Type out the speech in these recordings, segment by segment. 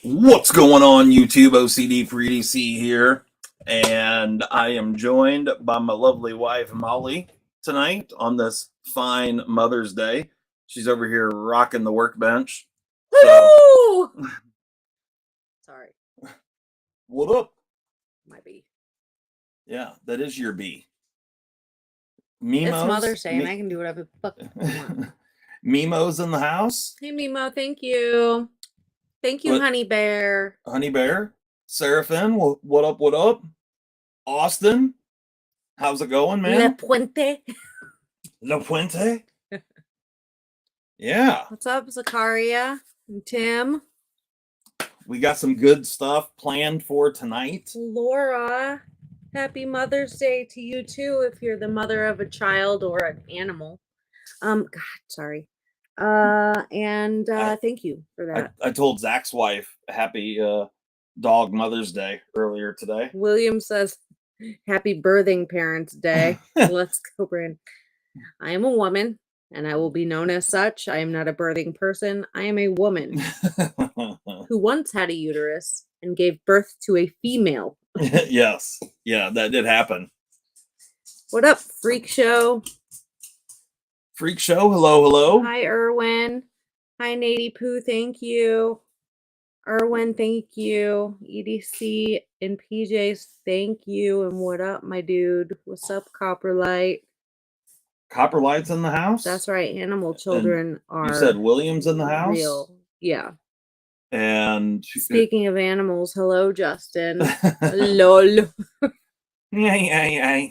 What's going on, YouTube? OCD for EDC here, and I am joined by my lovely wife Molly tonight on this fine Mother's Day. She's over here rocking the workbench. So, sorry, what up? my bee. Yeah, that is your bee. It's Mother's Day, and I can do whatever the fuck I want. Mimo's in the house. Hey, Mimo, thank you. Thank you, Honey Bear. Honey Bear. Seraphin, what up, what up? Austin, how's it going, man? La Puente. La Puente? Yeah. What's up, Zakaria and Tim? We got some good stuff planned for tonight. Laura, happy Mother's Day to you, too, if you're the mother of a child or an animal. God, sorry. Thank you for that. I told Zach's wife happy dog Mother's Day earlier today. William says happy birthing parents day. Let's go, Brand. I am a woman and I will be known as such. I am not a birthing person. I am a woman who once had a uterus and gave birth to a female. Yes. Yeah, that did happen. What up, Freak Show? Freak Show, hello. Hi, Erwin. Hi, Nady Poo, thank you. Erwin, thank you. EDC and PJs, thank you. And what up, my dude? What's up, Copperlight? Copperlight's in the house? That's right. Animal children are. You said William's in the house? Real. Yeah. And speaking of animals, hello, Justin. Lol. Yeah.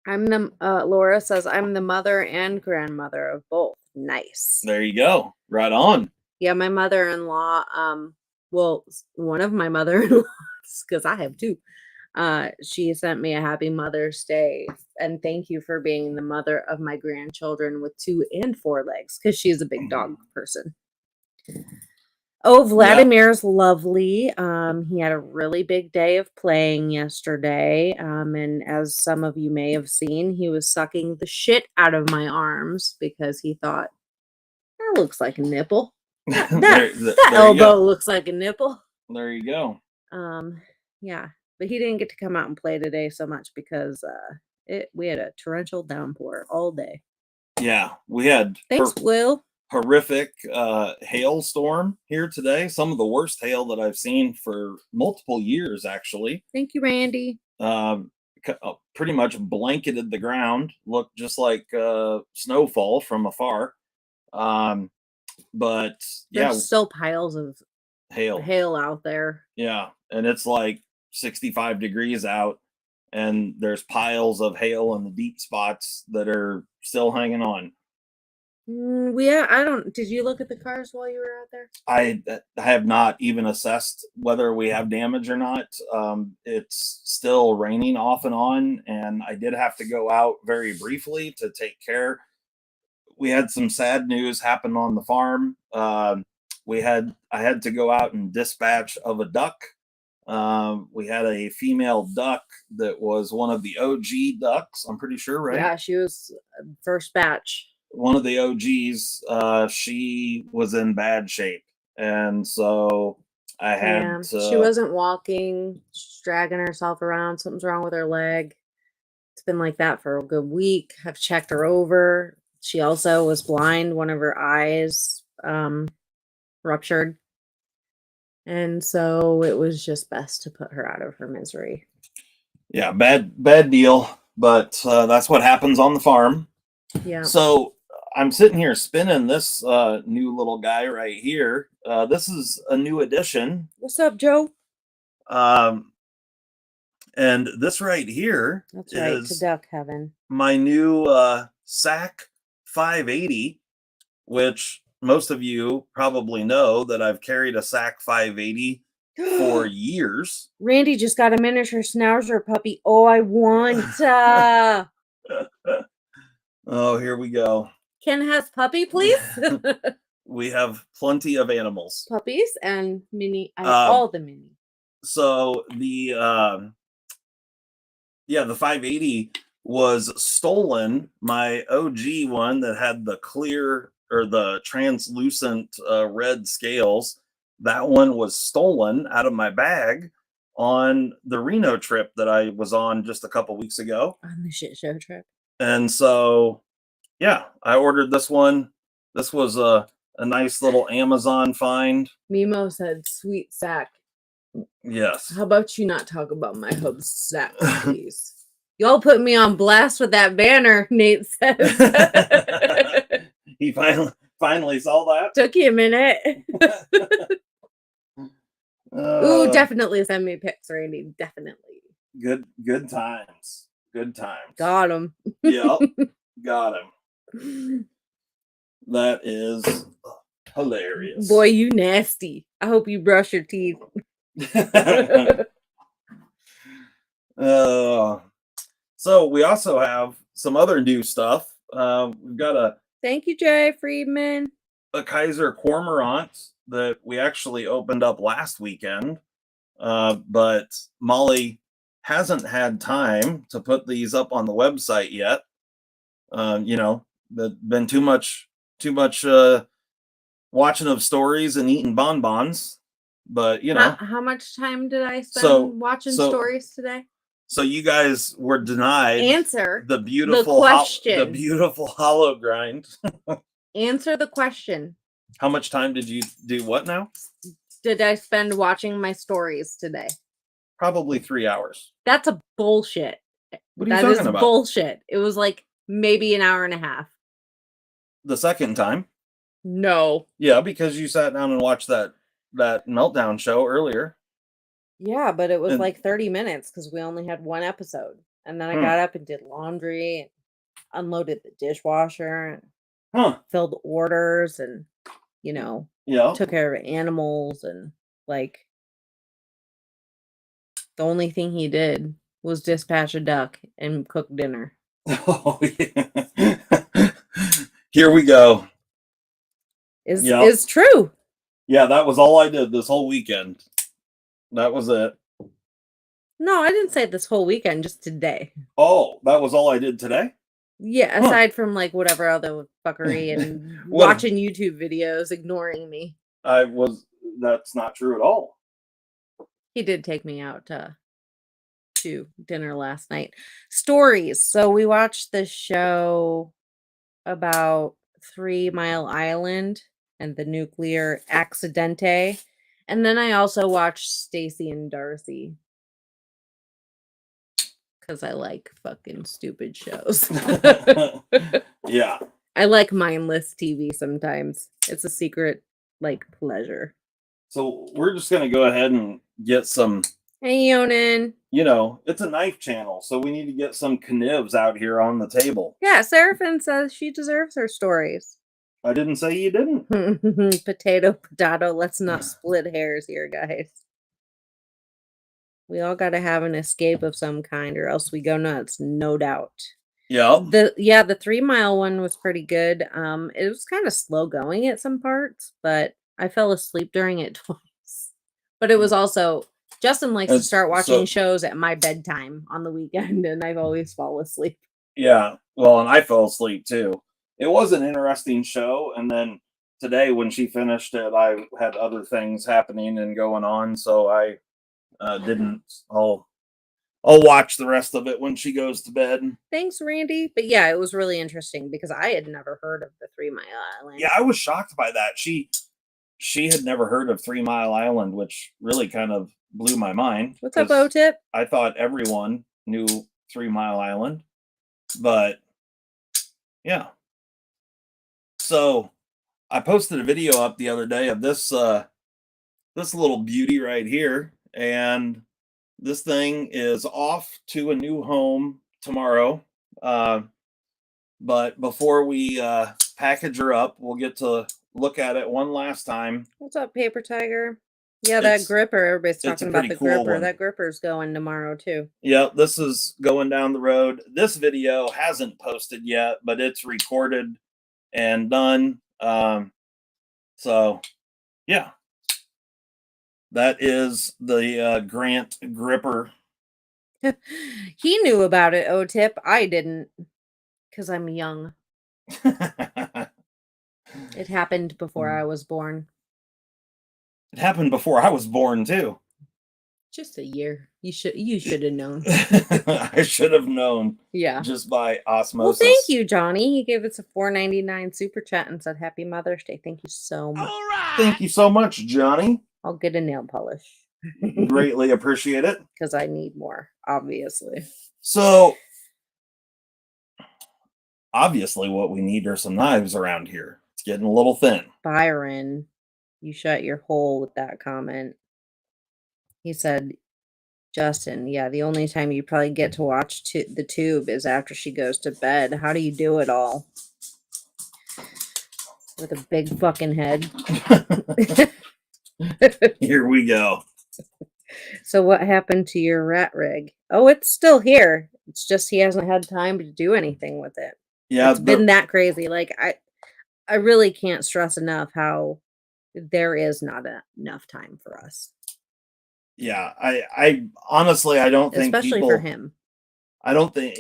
I'm the Laura says I'm the mother and grandmother of both. Nice. There you go. Right on. Yeah, my mother-in-law, well, one of my mother-in-laws, because I have two, she sent me a happy Mother's Day and thank you for being the mother of my grandchildren with 2 and 4 legs, because she's a big dog person. Oh, Vladimir's lovely. He had a really big day of playing yesterday. And as some of you may have seen, he was sucking the shit out of my arms because he thought, that looks like a nipple. That elbow looks like a nipple. There you go. Yeah, but he didn't get to come out and play today so much because we had a torrential downpour all day. Yeah, we had. Thanks, Will. Horrific hailstorm here today. Some of the worst hail that I've seen for multiple years, actually. Thank you, Randy. Pretty much blanketed the ground. Looked just like snowfall from afar. But yeah, there's still piles of hail out there. Yeah, and it's like 65 degrees out, and there's piles of hail in the deep spots that are still hanging on. Yeah, did you look at the cars while you were out there? I have not even assessed whether we have damage or not. It's still raining off and on, and I did have to go out very briefly to take care. We had some sad news happen on the farm. I had to go out and dispatch of a duck. We had a female duck that was one of the OG ducks, I'm pretty sure, right? Yeah, she was first batch. One of the OGs, she was in bad shape. And so I had to... She wasn't walking, she's dragging herself around. Something's wrong with her leg. It's been like that for a good week. I've checked her over. She also was blind. One of her eyes ruptured. And so it was just best to put her out of her misery. Yeah, bad deal. But that's what happens on the farm. Yeah. So I'm sitting here spinning this new little guy right here. This is a new addition. What's up, Joe? And this right here That's right, to Duck Heaven. My new SAC 580, which most of you probably know that I've carried a SAC 580 for years. Randy just got a miniature schnauzer puppy. Oh, I want. Oh, here we go. Ken has puppy, please. We have plenty of animals. Puppies and mini. All the mini. So the 580 was stolen. My OG one that had the clear or the translucent red scales that one was stolen out of my bag on the Reno trip that I was on just a couple weeks ago. On the shit show trip. And so, yeah, I ordered this one. This was a nice little Amazon find. Mimo said, "Sweet sack." Yes. How about you not talk about my hub's sack, please? Y'all put me on blast with that banner, Nate says. He finally saw that. Took you a minute. Ooh, definitely send me pics, Randy. Definitely. Good times. Good times. Got him. Yep. Got him. That is hilarious. Boy, you nasty. I hope you brush your teeth. So we also have some other new stuff. We've got Thank you, Jay Friedman. a Kaiser Cormorant that we actually opened up last weekend, but Molly hasn't had time to put these up on the website yet. There's been too much watching of stories and eating bonbons. But how much time did I spend watching stories today? So you guys were denied the beautiful question. The beautiful hollow grind. Answer the question. How much time did you do what now? Did I spend watching my stories today? Probably 3 hours. That's a bullshit. What are you talking about? Bullshit. It was like maybe an hour and a half. The second time? No. Yeah, because you sat down and watched that meltdown show earlier. Yeah, but it was like 30 minutes because we only had one episode. And then I got up and did laundry and unloaded the dishwasher and filled orders and, took care of animals. And like, the only thing he did was dispatch a duck and cook dinner. Oh, yeah. Here we go. Is true. Yeah, that was all I did this whole weekend. That was it. No, I didn't say this whole weekend, just today. Oh, that was all I did today? Yeah, aside from like whatever other fuckery and watching YouTube videos, ignoring me. That's not true at all. He did take me out to dinner last night. Stories. So we watched the show about 3 Mile Island and the nuclear accidente. And then I also watched Stacy and Darcy. Because I like fucking stupid shows. Yeah. I like mindless TV sometimes. It's a secret, like, pleasure. So we're just going to go ahead and get some... Hey, Yonan. It's a knife channel, so we need to get some knivs out here on the table. Yeah, Seraphin says she deserves her stories. I didn't say you didn't. Potato. Let's not split hairs here, guys. We all got to have an escape of some kind or else we go nuts, no doubt. Yeah. The 3 Mile one was pretty good. It was kind of slow going at some parts, but I fell asleep during it twice. But it was also... Justin likes to start watching shows at my bedtime on the weekend, and I've always fall asleep. Yeah, well, and I fell asleep too. It was an interesting show, and then today when she finished it, I had other things happening and going on, so I didn't. I'll watch the rest of it when she goes to bed. Thanks, Randy. But yeah, it was really interesting because I had never heard of the 3 Mile Island. Yeah, I was shocked by that. She had never heard of 3 Mile Island, which really kind of blew my mind. What's up, O-Tip? I thought everyone knew 3 Mile Island, but yeah. So I posted a video up the other day of this little beauty right here, and this thing is off to a new home tomorrow. But before we package her up, we'll get to look at it one last time. What's up, Paper Tiger? Yeah, that gripper. Everybody's talking about the gripper. Cool, that gripper's going tomorrow too. Yeah, this is going down the road. This video hasn't posted yet, but it's recorded and done. So yeah, that is the Grant gripper. He knew about it, O-Tip. I didn't, because I'm young. It happened before I was born. It happened before I was born too. Just a year. You should have known. I should have known Yeah. just by Well, osmosis. thank you, Johnny. He gave us a $4.99 super chat and said Happy Mother's Day. Thank you so much. Thank you so much, Johnny. I'll get a nail polish. Greatly appreciate it. Because I need more, obviously. So, obviously, what we need are some knives around here. It's getting a little thin. Byron, you shut your hole with that comment. He said, Justin, yeah, the only time you probably get to watch the tube is after she goes to bed. How do you do it all? With a big fucking head. Here we go. So what happened to your rat rig? Oh, it's still here. It's just he hasn't had time to do anything with it. Yeah, It's been that crazy. Like I really can't stress enough how there is not enough time for us. Yeah, I honestly, I don't think Especially people, for him. I don't think,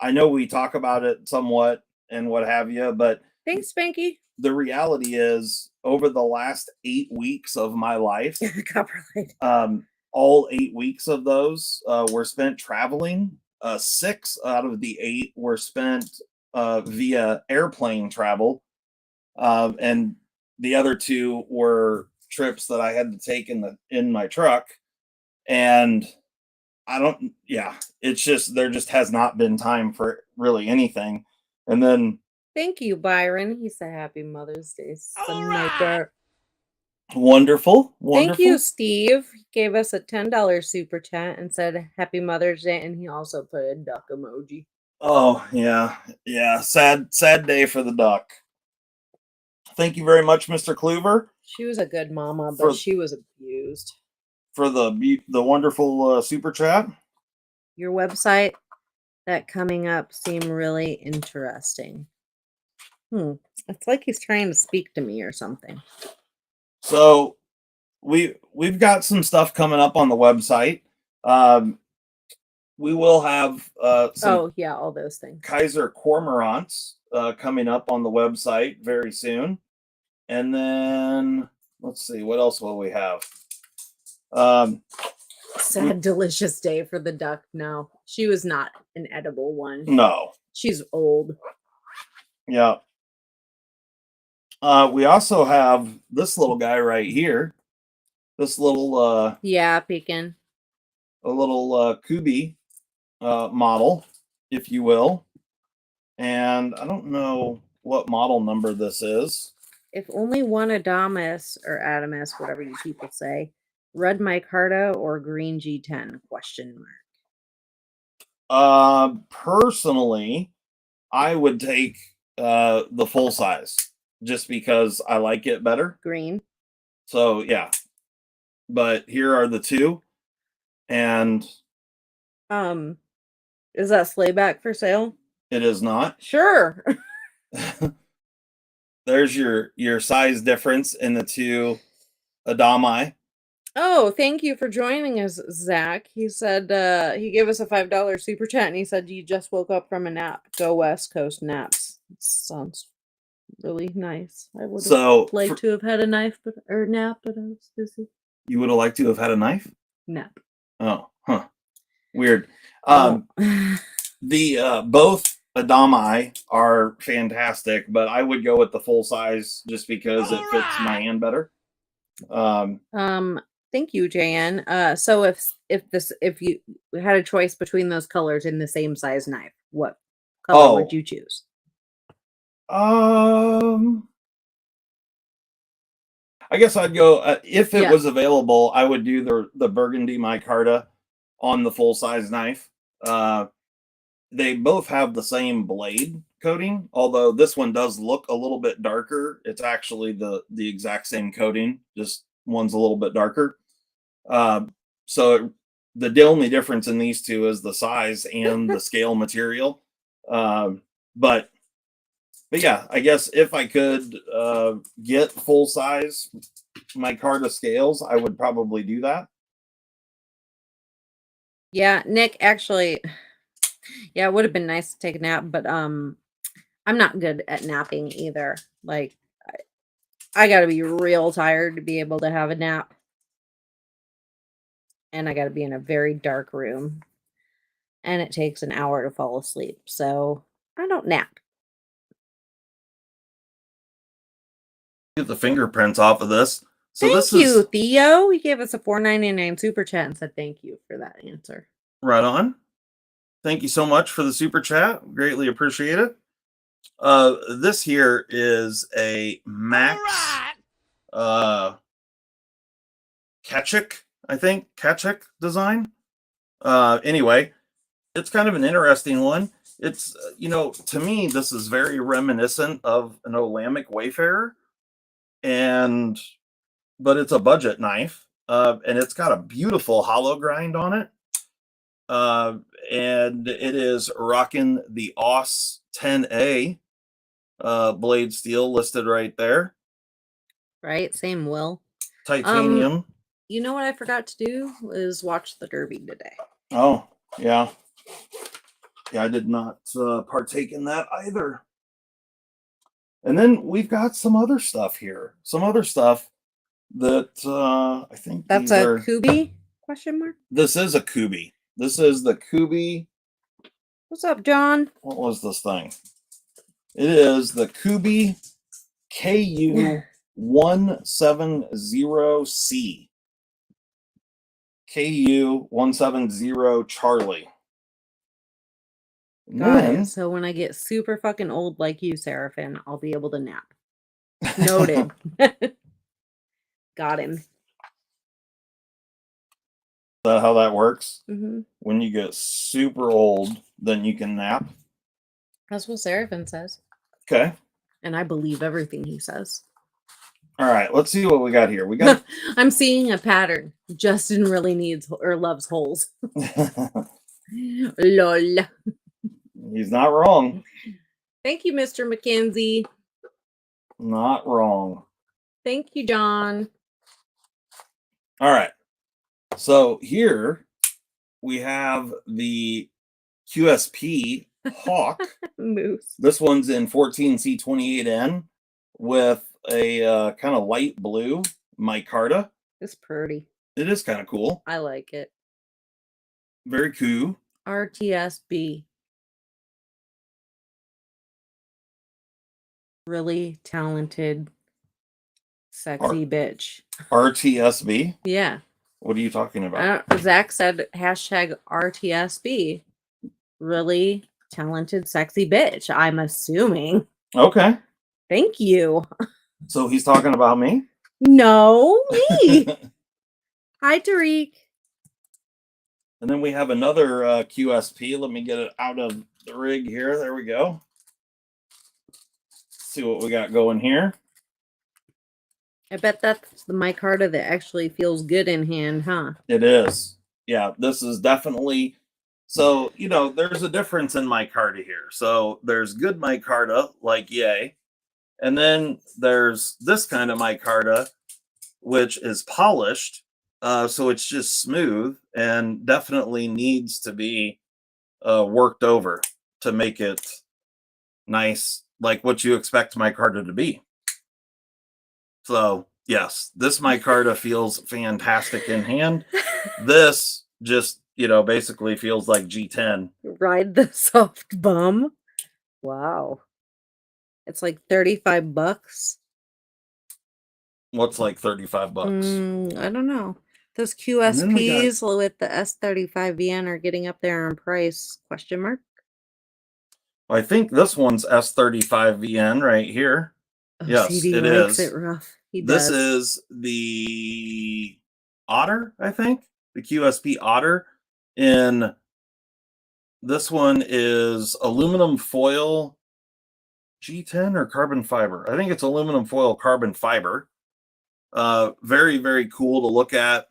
I know we talk about it somewhat and what have you, but Thanks, Spanky. the reality is over the last 8 weeks of my life, Copperlight. all 8 weeks of those were spent traveling. 6 out of the 8 were spent via airplane travel. And the other 2 were trips that I had to take in my truck. And it's just, there just has not been time for really anything. And then Thank you, Byron. He said Happy Mother's Day. wonderful. Thank you, Steve. He gave us a $10 super chat and said Happy Mother's Day, and he also put a duck emoji. Oh, yeah. Sad day for the duck. Thank you very much, Mr. Kluver. She was a good mama, but she was abused. For the wonderful super chat. Your website that coming up seem really interesting. It's like he's trying to speak to me or something. So we've got some stuff coming up on the website. We will have some all those things. Kaiser cormorants coming up on the website very soon. And then let's see, what else will we have? Sad, delicious day for the duck. No, she was not an edible one. No. She's old. Yeah. We also have this little guy right here. This little pecan. A little Kubi model, if you will. And I don't know what model number this is. If only one Adamus or Adamus, whatever you people say, red micarta or green G10 ? Personally, I would take the full size just because I like it better. Green. So yeah. But here are the 2. And is that slayback for sale? It is not. Sure. There's your size difference in the 2 Adami. Oh, thank you for joining us, Zach. He said he gave us a $5 super chat and he said you just woke up from a nap. Go West Coast naps. Sounds really nice. I would have liked to have had a nap, but I was busy. You would have liked to have had a knife? Nap. Oh, huh. Weird. The both Adami are fantastic, but I would go with the full size just because it fits my hand better. Thank you, JN. So if you had a choice between those colors in the same size knife, what color would you choose? I guess I'd go if it was available. I would do the burgundy micarta on the full size knife. They both have the same blade coating, although this one does look a little bit darker. It's actually the exact same coating, just one's a little bit darker. So the only difference in these 2 is the size and the scale material. But yeah, I guess if I could get full size micarta scales, I would probably do that. Yeah, Nick, actually, yeah, it would have been nice to take a nap, but I'm not good at napping either. Like I gotta be real tired to be able to have a nap. And I gotta be in a very dark room. And it takes an hour to fall asleep. So I don't nap. Get the fingerprints off of this. So Thank this you, is Theo. He gave us a $4.99 super chat and said thank you for that answer. right on. Thank you so much for the super chat. Greatly appreciate it. This here is a Max Kachik, I think. Kachik design. Anyway, it's kind of an interesting one. It's, to me, this is very reminiscent of an Olamic Wayfarer, but it's a budget knife, and it's got a beautiful hollow grind on it. And it is rocking the AUS 10A blade steel listed right there. Right? Same Will. Titanium. You know what I forgot to do is watch the Derby today. Oh, yeah. Yeah, I did not partake in that either. And then we've got some other stuff here. Some other stuff that I think That's these a are... Kubi? Question mark. This is a Kubi. This is the Kubi. What's up, John? What was this thing? It is the Kubi KU170C. KU170 Charlie. Got it. So when I get super fucking old like you, Seraphin, I'll be able to nap. Noted. Got him. Is that how that works? Mm-hmm. When you get super old, then you can nap? That's what Seraphin says. Okay. And I believe everything he says. All right, let's see what we got here. We got... I'm seeing a pattern. Justin really needs or loves holes. Lol. He's not wrong. Thank you, Mr. McKenzie. Not wrong. Thank you, John. All right. So here we have the QSP Hawk. Moose. This one's in 14C28N with a kind of light blue micarta. It's pretty. It is kind of cool. I like it. Very cool. RTSB. Really talented, sexy bitch. RTSB? Yeah. What are you talking about? Zach said hashtag RTSB. Really talented, sexy bitch. I'm assuming. Okay. Thank you. So he's talking about me? No, me. Hi, Tariq. And then we have another QSP. Let me get it out of the rig here. There we go. See what we got going here. I bet that's the micarta that actually feels good in hand, huh? It is. Yeah, this is definitely... So, there's a difference in micarta here. So there's good micarta, like yay. And then there's this kind of micarta, which is polished. So it's just smooth and definitely needs to be worked over to make it nice, like what you expect micarta to be. So, yes, this micarta feels fantastic in hand. This just, basically feels like G10. Ride the soft bum. Wow. It's like $35. What's like 35 bucks? I don't know. Those QSPs with the S35VN are getting up there in price? Question mark. I think this one's S35VN right here. Oh, yes, CD it likes is. It rough. He This does. is the Otter, I think. The QSP Otter. In this one is aluminum foil G10 or carbon fiber. I think it's aluminum foil carbon fiber. Very, very cool to look at.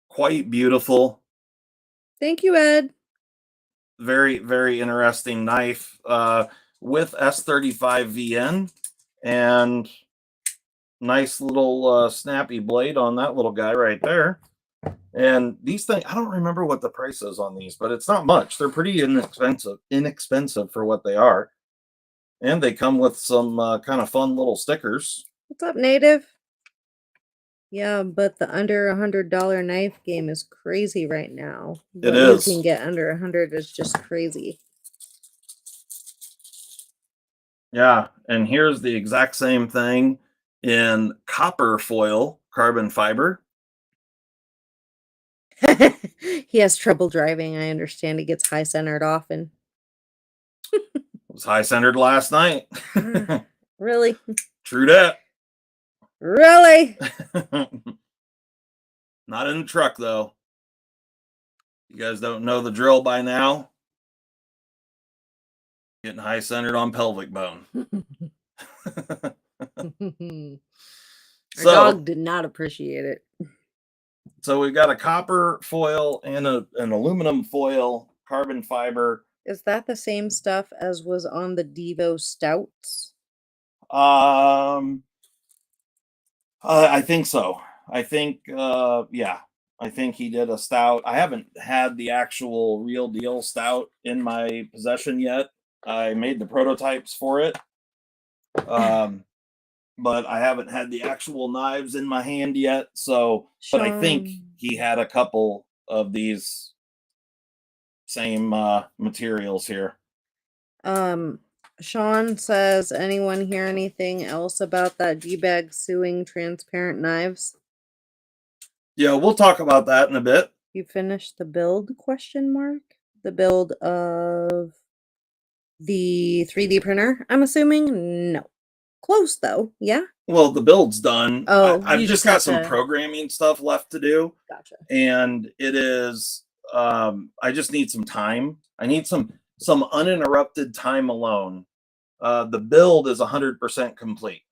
Quite beautiful. Thank you, Ed. Very, very interesting knife with S35VN and nice little snappy blade on that little guy right there. And these things, I don't remember what the price is on these, but it's not much. They're pretty inexpensive for what they are. And they come with some kind of fun little stickers. What's up, Native? Yeah, but the under $100 knife game is crazy right now. It What you can is. get under 100 is just crazy. Yeah, and here's the exact same thing in copper foil carbon fiber. He has trouble driving. I understand he gets high centered often. It was high centered last night. Really? True that. Really? Not in the truck though. You guys don't know the drill by now. Getting high centered on pelvic bone. Our dog did not appreciate it. So we've got a copper foil and an aluminum foil carbon fiber. Is that the same stuff as was on the Devo Stouts? I think so. I think yeah. I think he did a stout. I haven't had the actual real deal stout in my possession yet. I made the prototypes for it. But I haven't had the actual knives in my hand yet. So, but I think he had a couple of these same materials here. Sean says, anyone hear anything else about that D-bag suing transparent knives? Yeah, we'll talk about that in a bit. You finished the build, question mark? The build of the 3D printer, I'm assuming? No. Close, though. Yeah? Well, the build's done. Oh, I've you just got some programming stuff left to do. Gotcha. And it is, I just need some time. I need some uninterrupted time alone. The build is 100% complete.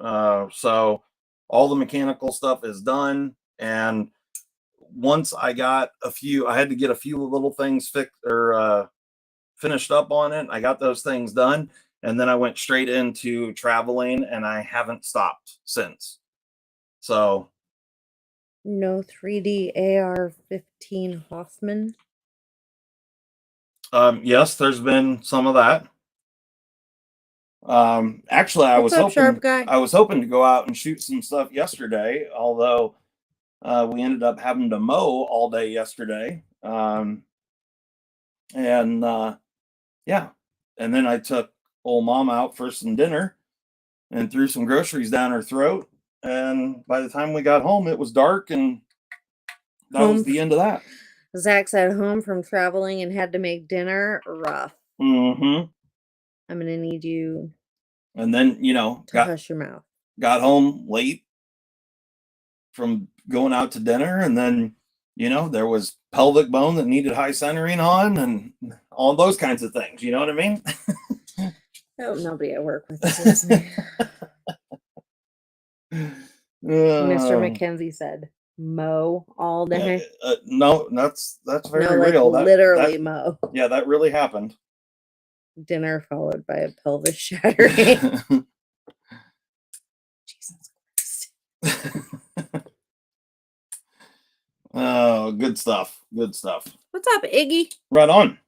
So all the mechanical stuff is done. And once I got I had to get a few little things fixed or finished up on it. I got those things done. And then I went straight into traveling and I haven't stopped since. So. No 3D AR-15 Hoffman. Yes, there's been some of that. Actually, I was hoping to go out and shoot some stuff yesterday, although we ended up having to mow all day yesterday. Yeah, and then I took old mom out for some dinner and threw some groceries down her throat. And by the time we got home, it was dark, and that was the end of that. Zach's at home from traveling and had to make dinner. Rough. Mm-hmm. I'm gonna need you. And then to hush your mouth. Got home late from going out to dinner, and then there was pelvic bone that needed high centering on, and all those kinds of things. You know what I mean? I hope nobody at work with is listening. Mr. McKenzie said, "Mow all day." No, that's very real. Literally mow. Yeah, that really happened. Dinner followed by a pelvis shattering. Jesus Christ. Oh, good stuff. Good stuff. What's up, Iggy? Right on.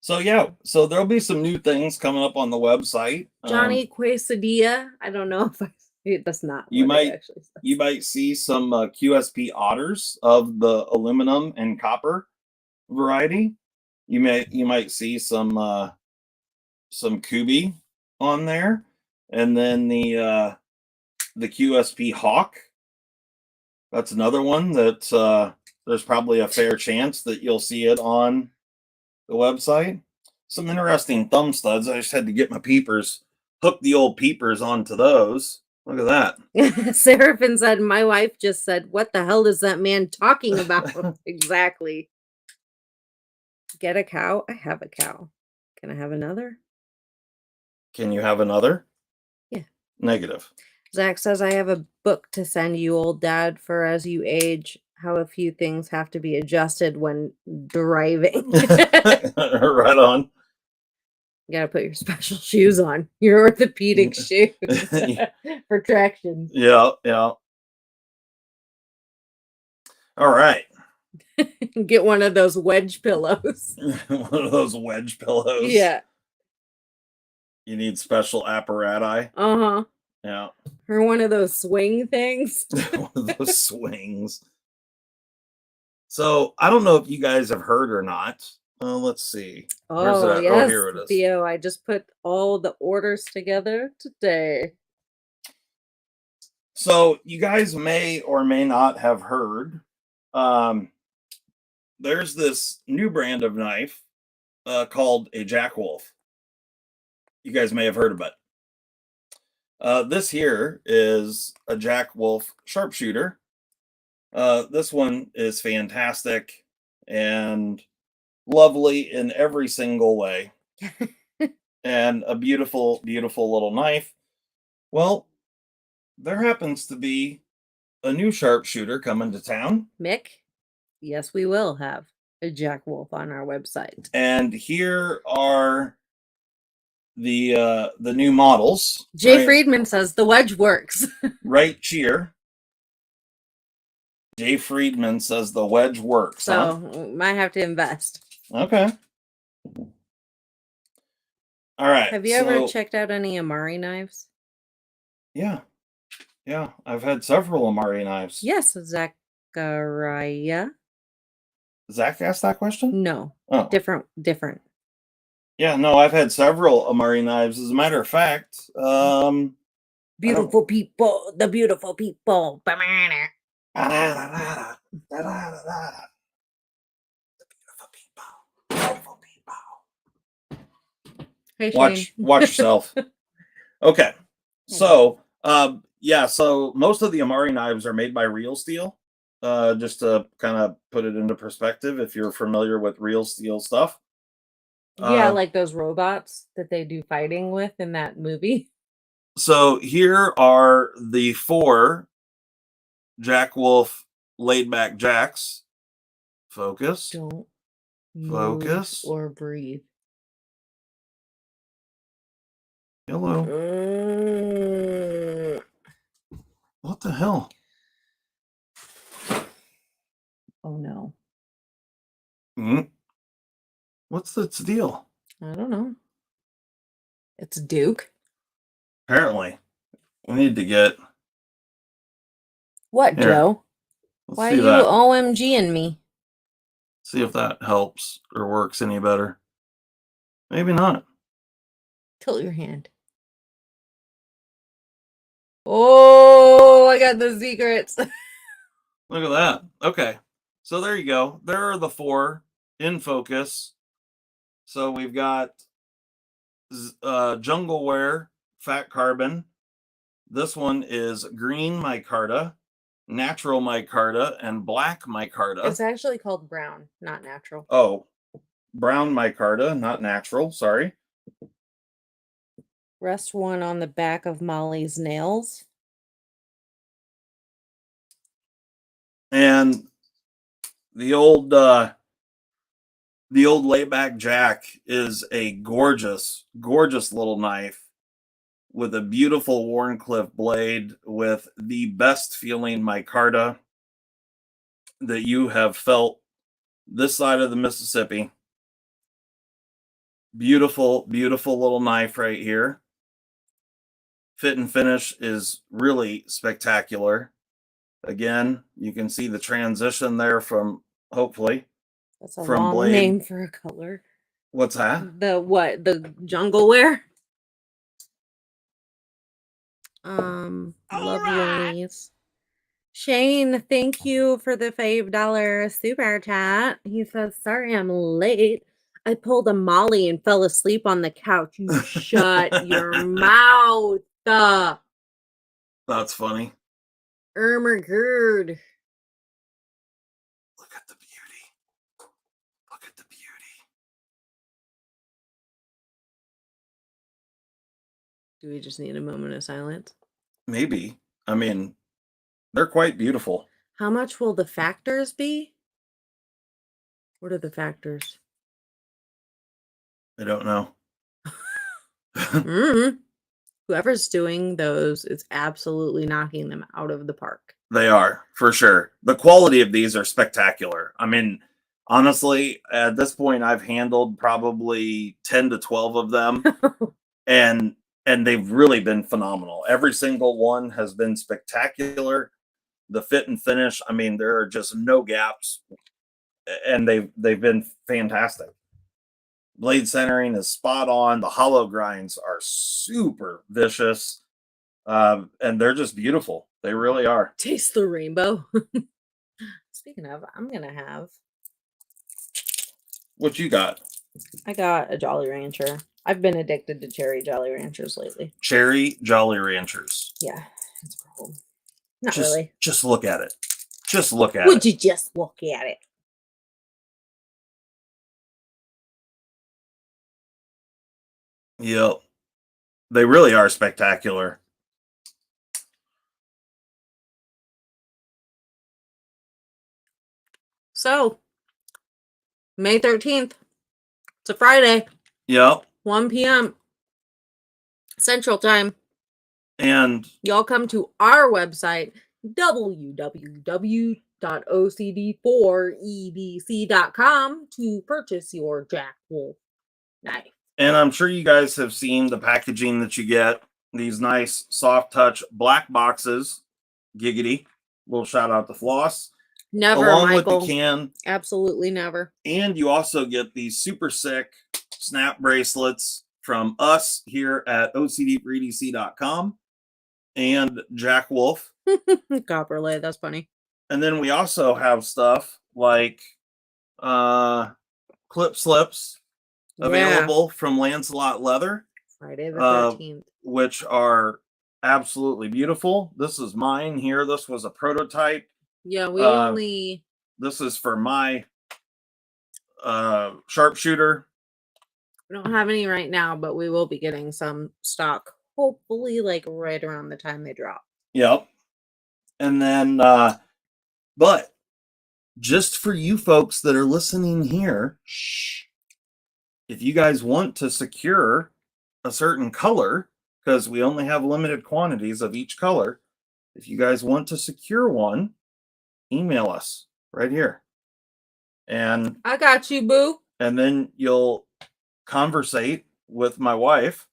So yeah, so there'll be some new things coming up on the website. Johnny Quesadilla. I don't know if that's not. You might see some QSP otters of the aluminum and copper variety. You might see some Kubi on there, and then the QSP Hawk. That's another one that there's probably a fair chance that you'll see it on the website. Some interesting thumb studs. I just had to get my peepers, hook the old peepers onto those. Look at that. Seraphim said, my wife just said, what the hell is that man talking about? Exactly. Get a cow? I have a cow. Can I have another? Can you have another? Yeah. Negative. Zach says, I have a book to send you, old dad, for as you age, how a few things have to be adjusted when driving. Right on. You gotta put your special shoes on, your orthopedic shoes for traction. Yeah. All right. Get one of those wedge pillows. One of those wedge pillows. Yeah. You need special apparatus. Uh-huh. Yeah. Or one of those swing things. One of those swings. So I don't know if you guys have heard or not. Let's see. Where's it Oh, at? Oh, yes, here it is. Theo. I just put all the orders together today. So you guys may or may not have heard. There's this new brand of knife called a Jack Wolf. You guys may have heard of it. This here is a Jack Wolf sharpshooter. This one is fantastic and lovely in every single way, and a beautiful, beautiful little knife. Well, there happens to be a new sharpshooter coming to town, Mick, yes, we will have a Jack Wolf on our website. and here are the new models. Jay Friedman says the wedge works. Right here. Jay Friedman says the wedge works. So might have to invest. Okay. All right. Have you ever checked out any Amari knives? Yeah. Yeah. I've had several Amari knives. Yes, Zachariah. Zach asked that question? No. Oh. Different. Yeah, no, I've had several Amari knives. As a matter of fact, beautiful people, the beautiful people. Hey, watch yourself. Okay. So, yeah, so most of the Amari knives are made by Real Steel. Just to kind of put it into perspective, if you're familiar with Real Steel stuff. Yeah, like those robots that they do fighting with in that movie. So here are the 4 Jack Wolf laid back jacks. Focus. Don't focus or breathe. Hello. What the hell? Oh no. What's the deal? I don't know. It's Duke. Apparently. We need to get... What, Here. Joe? Why are you OMGing me? See if that helps or works any better. Maybe not. Tilt your hand. Oh, I got the secrets. Look at that. Okay. So there you go. There are the 4 in focus. So we've got Jungle Wear Fat Carbon. This one is green micarta, natural micarta, and black micarta. It's actually called brown, not natural. Oh, brown micarta, not natural. Sorry. Rest one on the back of Molly's nails. And the old layback jack is a gorgeous, gorgeous little knife with a beautiful Warncliffe blade with the best feeling micarta that you have felt this side of the Mississippi. Beautiful, beautiful little knife right here. Fit and finish is really spectacular. Again, you can see the transition there from, hopefully, that's a long blade. Name for a color. What's that? The Jungle Wear? Lovelies. Right. Shane, thank you for the $5 super chat. He says, sorry I'm late. I pulled a Molly and fell asleep on the couch. You shut your mouth. That's funny. Ermergerd. Look at the beauty. Look at the beauty. Do we just need a moment of silence? Maybe. I mean, they're quite beautiful. How much will the factors be? What are the factors? I don't know. Whoever's doing those is absolutely knocking them out of the park. They are, for sure. The quality of these are spectacular. I mean, honestly, at this point, I've handled probably 10 to 12 of them. And and they've really been phenomenal. Every single one has been spectacular. The fit and finish, I mean, there are just no gaps, and they've been fantastic. Blade centering is spot on. The hollow grinds are super vicious, and they're just beautiful. They really are. Taste the rainbow. Speaking of, I'm gonna have. What you got? I got a Jolly Rancher. I've been addicted to cherry Jolly Ranchers lately. Cherry Jolly Ranchers. Yeah, it's cool. Not really. Just look at it. Just look at it. Would you just look at it? Yep. They really are spectacular. So, May 13th. It's a Friday. Yep. 1 p.m. Central Time. And y'all come to our website, www.ocd4edc.com, to purchase your Jack Wolf knife. And I'm sure you guys have seen the packaging that you get. These nice soft touch black boxes. Giggity. Little shout out to Floss. Never, along Michael. with the can. Absolutely never. And you also get these super sick snap bracelets from us here at OCD4EDC.com and Jack Wolf. Copperlay, that's funny. And then we also have stuff like clip slips available from Lancelot Leather. Friday the 13th. Which are absolutely beautiful. This is mine here. This was a prototype. Yeah, we only... This is for my sharpshooter. We don't have any right now, but we will be getting some stock, hopefully like right around the time they drop. Yep. And then, but just for you folks that are listening here, shh, if you guys want to secure a certain color, because we only have limited quantities of each color, if you guys want to secure one, email us right here. And I got you, boo. And then you'll conversate with my wife,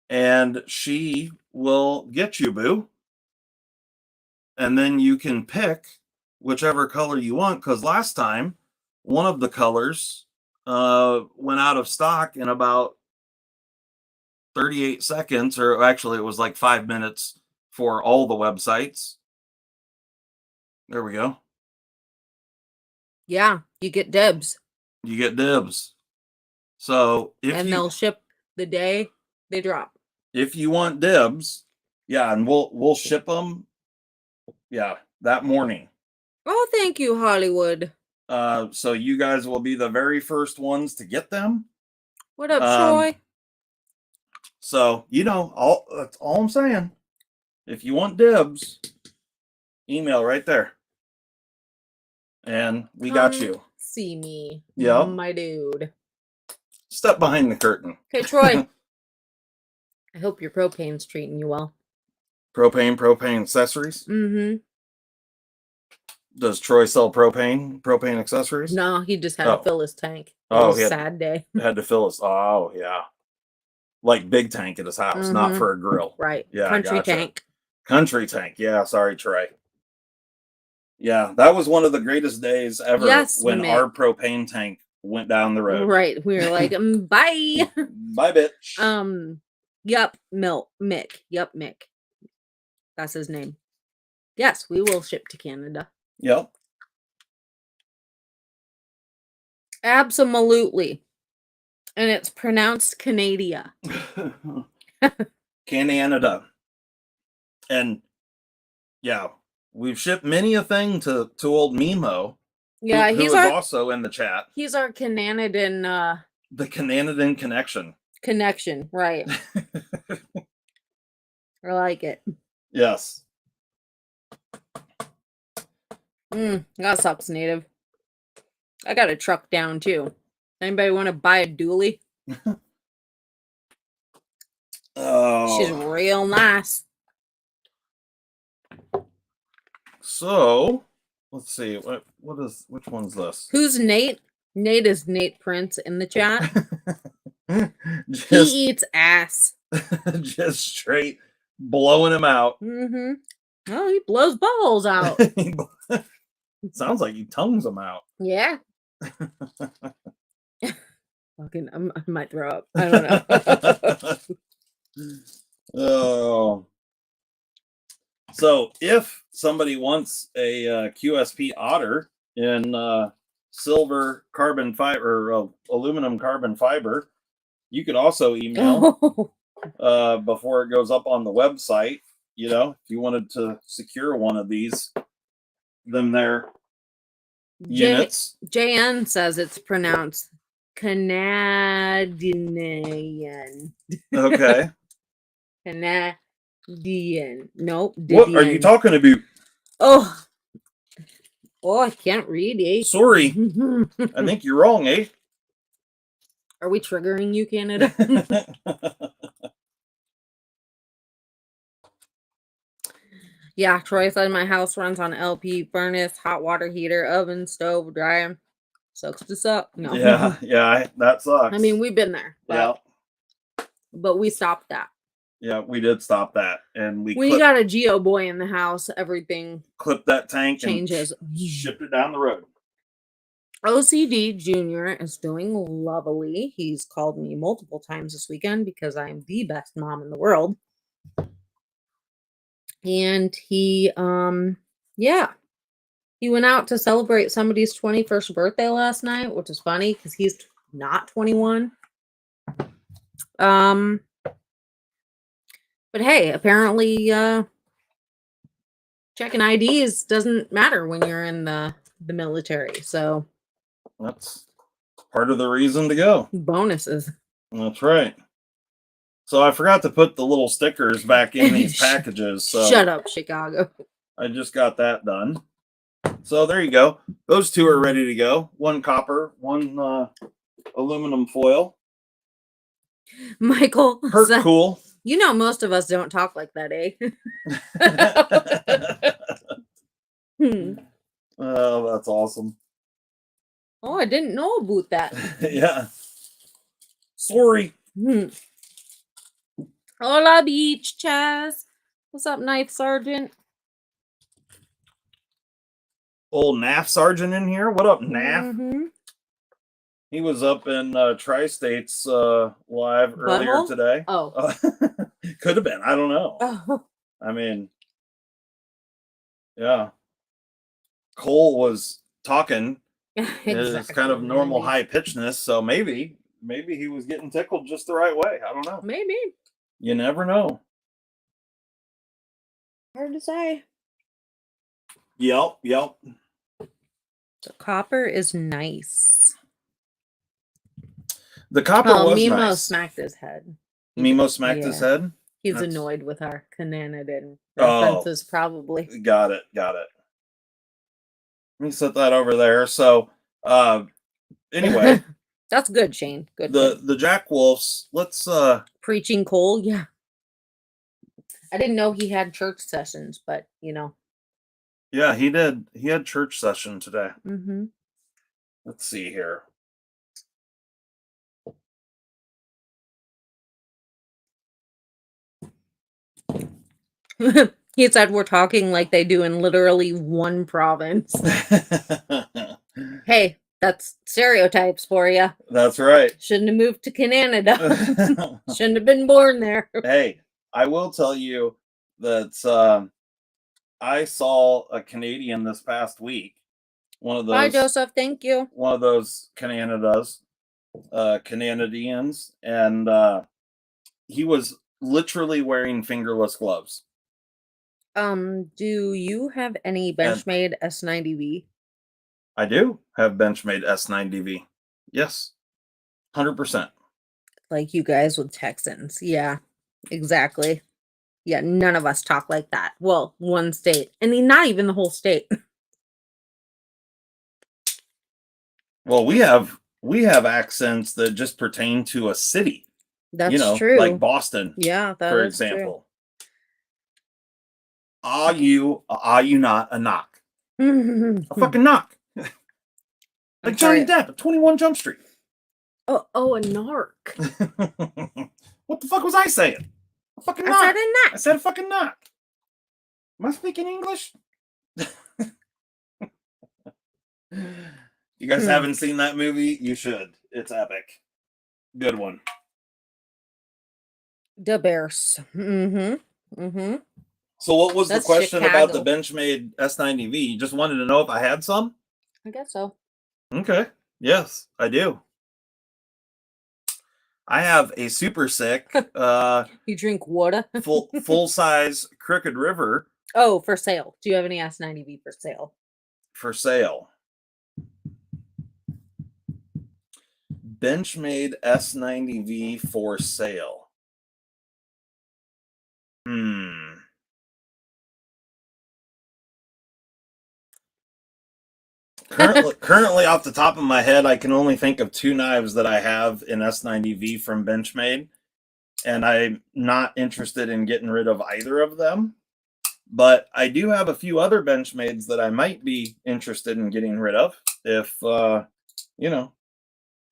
and she will get you, boo. And then you can pick whichever color you want, because last time one of the colors went out of stock in about 38 seconds, or actually it was like 5 minutes for all the websites. There we go. Yeah, you get dibs. You get dibs. So they'll ship the day they drop. If you want dibs, yeah, and we'll ship them. Yeah, that morning. Oh, thank you, Hollywood. So you guys will be the very first ones to get them. What up, Troy? So that's all I'm saying. If you want dibs, email right there. And we got you. See me. Yeah. My dude. Step behind the curtain. Okay, Troy. I hope your propane's treating you well. Propane accessories? Mm-hmm. Does Troy sell propane accessories? No, he just had to fill his tank. It was a sad day. Had to fill his, oh, yeah. Like big tank at his house, not for a grill. Right. Yeah, Country tank. Country tank. Yeah, sorry, Troy. Yeah, that was one of the greatest days ever when our propane tank went down the road. Right. We were like, bye. Bye, bitch. Yup, Mick. Yup, Mick. That's his name. Yes, we will ship to Canada. Yep. Absolutely. And it's pronounced Canada. Canada. And yeah, we've shipped many a thing to old Mimo. Yeah, who is also in the chat. He's our Canadian the Canadian connection. Connection, right. I like it. Yes. That sucks, Native. I got a truck down too. Anybody want to buy a dually? Oh, she's real nice. So let's see which one's this? Who's Nate? Nate is Nate Prince in the chat. He eats ass. Just straight blowing him out. Mm-hmm. Oh, he blows balls out. Sounds like he tongues them out. Yeah. Fucking, I might throw up. I don't know. Oh. So if somebody wants a QSP Otter in silver carbon fiber or aluminum carbon fiber, you could also email before it goes up on the website. You know, if you wanted to secure one of these, them there units. JN says it's pronounced Canadian. Okay. Canadian. Nope. What are you talking about? Oh, I can't read, eh? Sorry. I think you're wrong, eh? Are we triggering you, Canada? Yeah, Troy said my house runs on LP, furnace, hot water heater, oven, stove, dryer. Sucks to suck. No. Yeah, that sucks. I mean, we've been there. But we stopped that. Yeah, we did stop that, and we got a Geo boy in the house. Everything clipped that tank changes, and shipped it down the road. OCD Junior is doing lovely. He's called me multiple times this weekend because I'm the best mom in the world. And he, he went out to celebrate somebody's 21st birthday last night, which is funny because he's not 21. But hey, apparently, checking IDs doesn't matter when you're in the military. So that's part of the reason to go. Bonuses. That's right. So I forgot to put the little stickers back in these packages. So shut up, Chicago. I just got that done. So there you go. Those two are ready to go. One copper, one aluminum foil. Michael. Cool. You know, most of us don't talk like that, eh? Oh, that's awesome. Oh, I didn't know about that. Yeah. Sorry. Hola, Beach Chaz. What's up, Knife Sergeant? Old NAF Sergeant in here. What up, NAF? Mm-hmm. He was up in Tri-States live earlier today. Oh. Could have been. I don't know. Oh. I mean, yeah. Cole was talking. Exactly. It's kind of normal high pitchness, so maybe he was getting tickled just the right way. I don't know. Maybe. You never know. Hard to say. Yep. The copper is nice. The copper was Mimo nice. smacked his head. Mimo smacked his head? He's annoyed with our Canadian references, probably. Got it. Let me set that over there. So, anyway. That's good, Shane. Good. The Jack Wolfs, let's... Preaching Cole, yeah. I didn't know he had church sessions, but, you know. Yeah, he did. He had church session today. Mm-hmm. Let's see here. He said we're talking like they do in literally one province. Hey, that's stereotypes for you. That's right. Shouldn't have moved to Canada. Shouldn't have been born there. Hey, I will tell you that I saw a Canadian this past week. One of those. Hi, Joseph. Thank you. One of those Canadians, and he was literally wearing fingerless gloves. Do you have any Benchmade S90V? I do have Benchmade S90V. Yes. 100%. Like you guys with Texans. Yeah, exactly. Yeah, none of us talk like that. Well, one state. I mean, not even the whole state. Well, we have accents that just pertain to a city. That's true. Like Boston. Yeah, for example. True. Are you not a knock? A fucking knock. Like Johnny Depp at 21 Jump Street. Oh, a narc. What the fuck was I saying? A fucking I knot. said a knot. I said a fucking knot. Am I speaking English? You guys haven't seen that movie? You should. It's epic. Good one. The Bears. Mm-hmm. Mm-hmm. So what was That's the question about the Chicago. Benchmade S90V? You just wanted to know if I had some? I guess so. Okay. Yes, I do. I have a super sick You drink water? full size Crooked River Oh, for sale. Do you have any S90V for sale? for sale. Benchmade S90V for sale. Currently, off the top of my head, I can only think of 2 knives that I have in S90V from Benchmade, and I'm not interested in getting rid of either of them. But I do have a few other Benchmades that I might be interested in getting rid of if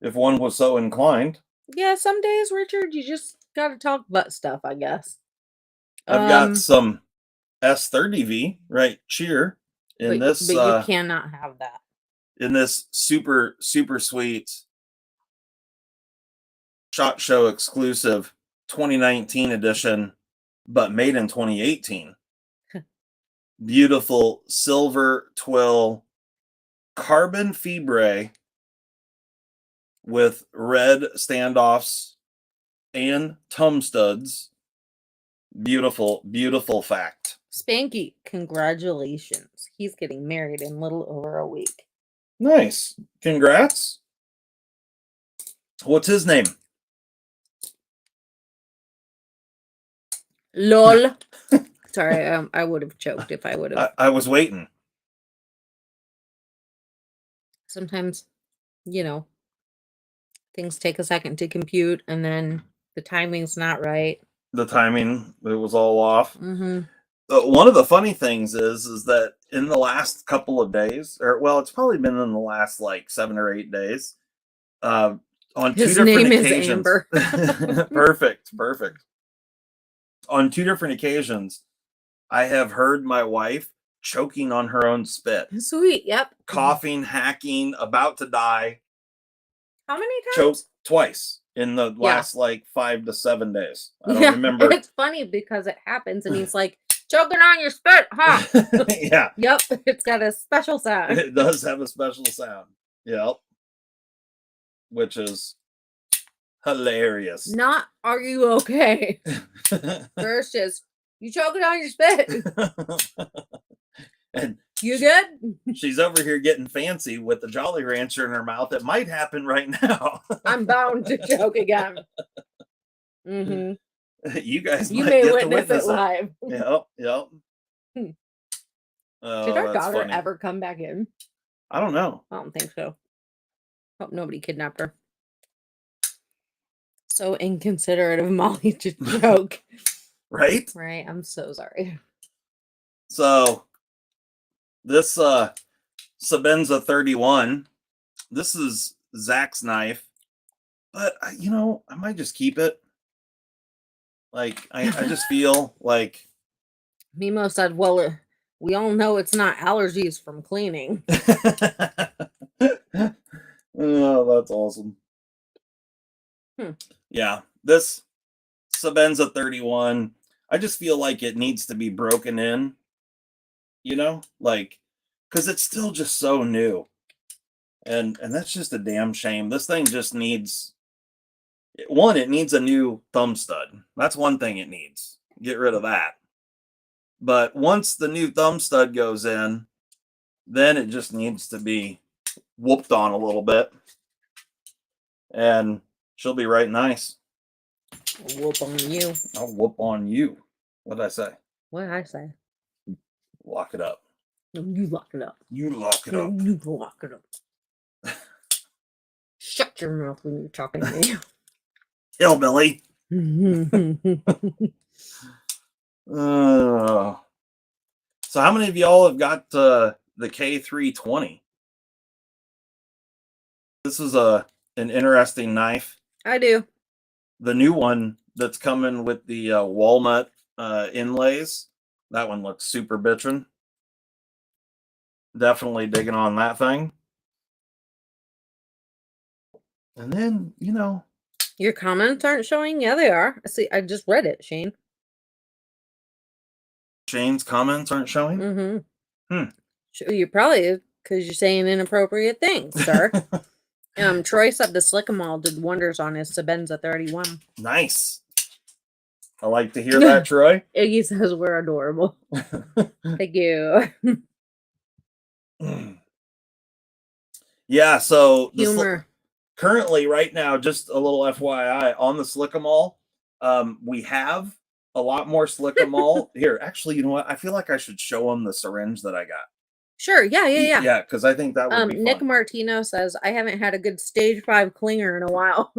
if one was so inclined. Yeah, some days, Richard, you just gotta talk butt stuff, I guess. I've got some S30V right cheer in but you cannot have that. In this super sweet SHOT Show exclusive 2019 edition, but made in 2018. Beautiful silver twill carbon fibre with red standoffs and thumb studs. Beautiful, beautiful fact. Spanky, congratulations. He's getting married in little over a week. Nice. Congrats. What's his name? LOL. Sorry, I would have choked if I would have. I was waiting. Sometimes, things take a second to compute, and then the timing's not right. The timing, it was all off. Mm-hmm. One of the funny things is that in the last couple of days, or well, it's probably been in the last like 7 or 8 days, on His 2 different name occasions. is Amber. Perfect. On 2 different occasions, I have heard my wife choking on her own spit. Sweet, yep. Coughing, hacking, about to die. How many times? Choked twice in the last like 5 to 7 days. I don't remember. It's funny because it happens and he's like, choking on your spit, huh? Yeah. Yep, it's got a special sound. It does have a special sound. Yep. Which is hilarious. Not, are you okay? Versus, you choking on your spit. And you good? She's over here getting fancy with the Jolly Rancher in her mouth. It might happen right now. I'm bound to choke again. Mm-hmm. You guys you might may get witness to witness it live. Yep. Did Oh, our that's daughter funny. ever come back in? I don't know. I don't think so. Hope nobody kidnapped her. So inconsiderate of Molly to choke. Right? Right. I'm so sorry. So this Sabenza 31. This is Zach's knife, but I might just keep it. Like I just feel like Mimo said, "Well, we all know it's not allergies from cleaning." Oh, that's awesome. Yeah, this Sabenza 31. I just feel like it needs to be broken in. Like, because it's still just so new, and that's just a damn shame. This thing just needs it needs a new thumb stud. That's one thing it needs. Get rid of that. But once the new thumb stud goes in, then it just needs to be whooped on a little bit, and she'll be right nice. I'll whoop on you. I'll whoop on you. What did I say? What did I say? Lock it up. No, you lock it up. You lock it up. You lock it up. Shut your mouth when you're talking to me. Hillbilly. So how many of y'all have got the K320? This is an interesting knife. I do. The new one that's coming with the walnut inlays. That one looks super bitchin'. Definitely digging on that thing. And then, you know, Your comments aren't showing? Yeah, they are. See, I just read it, Shane. Shane's comments aren't showing. Mm-hmm. You probably because you're saying inappropriate things, sir. Troy said the Slickamall did wonders on his Sabenza 31. Nice. I like to hear that, Troy. Iggy says we're adorable. Thank you. Yeah, so Humor. currently right now, just a little FYI, on the Slickamall, we have a lot more Slickamall. Here, actually, you know what? I feel like I should show them the syringe that I got. Sure, yeah. Yeah, because I think that would be Nick fun. Martino says, I haven't had a good stage 5 clinger in a while.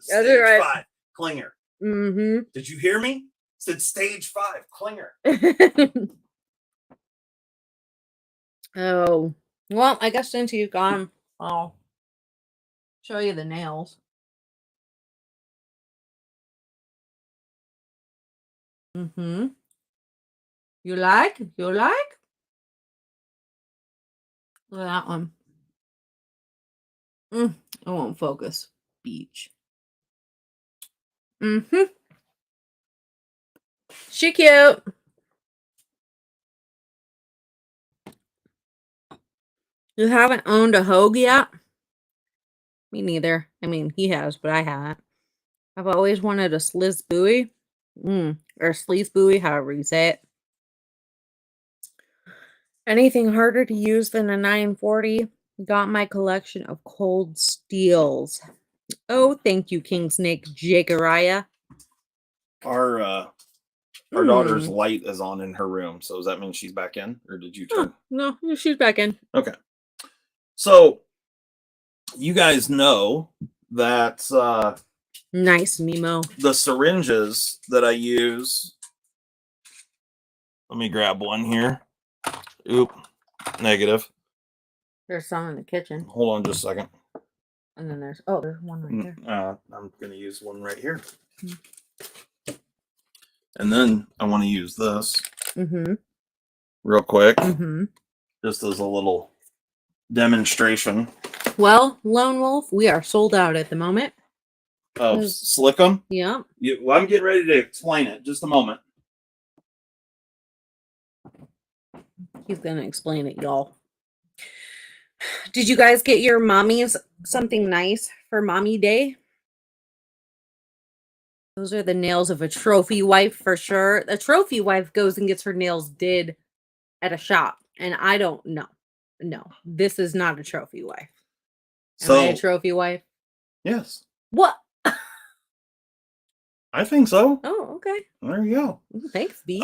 Stage 5 clinger. Mm-hmm. Did you hear me? Said stage 5 clinger. Oh, well, I guess since you've gone, I'll show you the nails. Mm-hmm. You like? You like? Look at that one. It won't focus. Beach. Mm-hmm. She cute. You haven't owned a Hogue yet? Me neither. I mean, he has, but I haven't. I've always wanted a Sliz buoy. Or Sleaze buoy, however you say it. Anything harder to use than a 940? Got my collection of cold steels. Oh, thank you, King Snake Jakariah. Our daughter's light is on in her room, so does that mean she's back in, or did you turn? No, she's back in. Okay. So you guys know that nice, Mimo. The syringes that I use. Let me grab one here. Oop, negative. There's some in the kitchen. Hold on just a second. And then there's one right there. I'm gonna use one right here. And then I want to use this real quick, just as a little demonstration. Well, Lone Wolf, we are sold out at the moment. Oh, Slickum? Yeah. Well, I'm getting ready to explain it. Just a moment. He's going to explain it, y'all. Did you guys get your mommies something nice for Mommy Day? Those are the nails of a trophy wife for sure. A trophy wife goes and gets her nails did at a shop. And I don't know. No, this is not a trophy wife. Am I a trophy wife? Yes. What? I think so. Oh, okay. There you go. Thanks, Beach.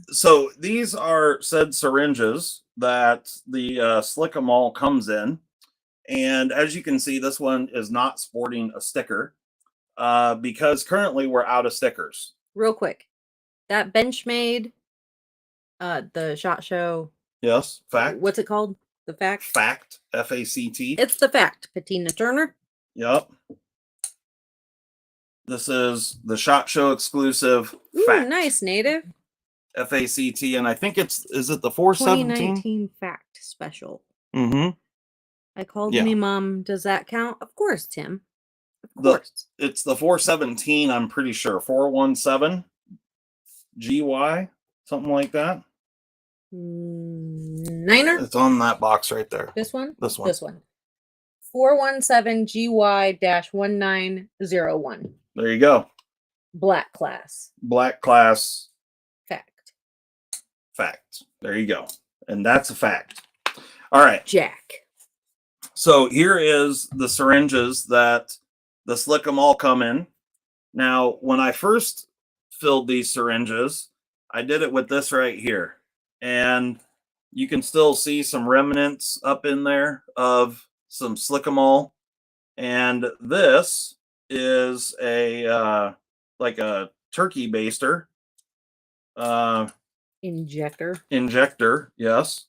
So these are said syringes that the Slickamall comes in. And as you can see, this one is not sporting a sticker because currently we're out of stickers. Real quick. That Benchmade, the SHOT Show. Yes, fact. What's it called? The Fact? Fact, F-A-C-T. It's the Fact, Patina Turner. Yep. This is the SHOT Show exclusive. Ooh, Fact. Nice, Native. F-A-C-T, and I think is it the 417? 2019 Fact Special. Mm-hmm. I called me Mom. Does that count? Of course, Tim. Of course. It's the 417, I'm pretty sure. 417 GY, something like that. Niner? It's on that box right there. This one? This one. This one. 417 GY-1901. There you go. Black class. Black class. Fact. Fact. There you go. And that's a fact. All right. Jack. So here is the syringes that the Slickamall come in. Now, when I first filled these syringes, I did it with this right here. And you can still see some remnants up in there of some Slickamall. And this is a like a turkey baster. Injector, yes.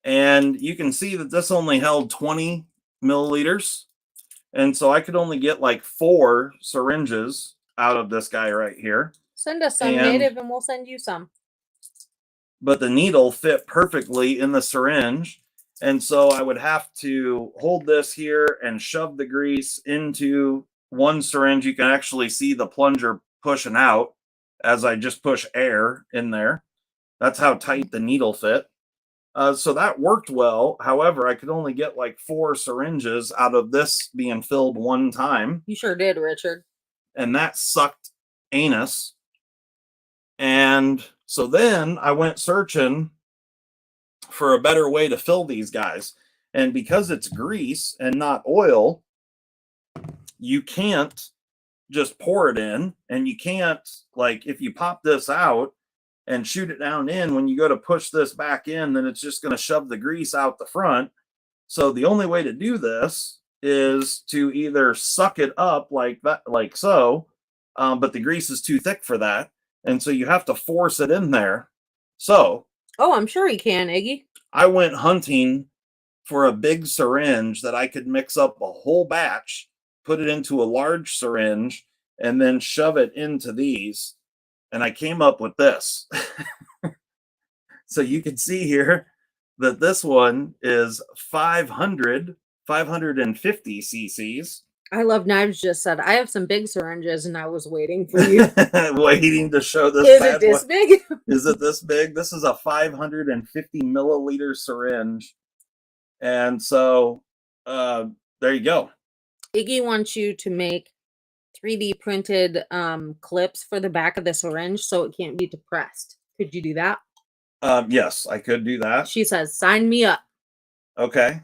And you can see that this only held 20 milliliters. And so I could only get like 4 syringes out of this guy right here. Send us some And- native and we'll send you some. But the needle fit perfectly in the syringe. And so I would have to hold this here and shove the grease into one syringe. You can actually see the plunger pushing out as I just push air in there. That's how tight the needle fit. So that worked well. However, I could only get like 4 syringes out of this being filled one time. You sure did, Richard. And that sucked anus. And so then I went searching for a better way to fill these guys. And because it's grease and not oil, you can't just pour it in. And you can't, like, if you pop this out and shoot it down in, when you go to push this back in, then it's just going to shove the grease out the front. So the only way to do this is to either suck it up like that, like so, but the grease is too thick for that. And so you have to force it in there. So, oh, I'm sure he can, Iggy. I went hunting for a big syringe that I could mix up a whole batch, put it into a large syringe, and then shove it into these. And I came up with this. So you can see here that this one is 550 cc's. I Love Knives just said, I have some big syringes and I was waiting for you. Waiting to show this. Is it this big? Is it this big? This is a 550 milliliter syringe. And so there you go. Iggy wants you to make 3D printed clips for the back of the syringe so it can't be depressed. Could you do that? Yes, I could do that. She says, sign me up. Okay.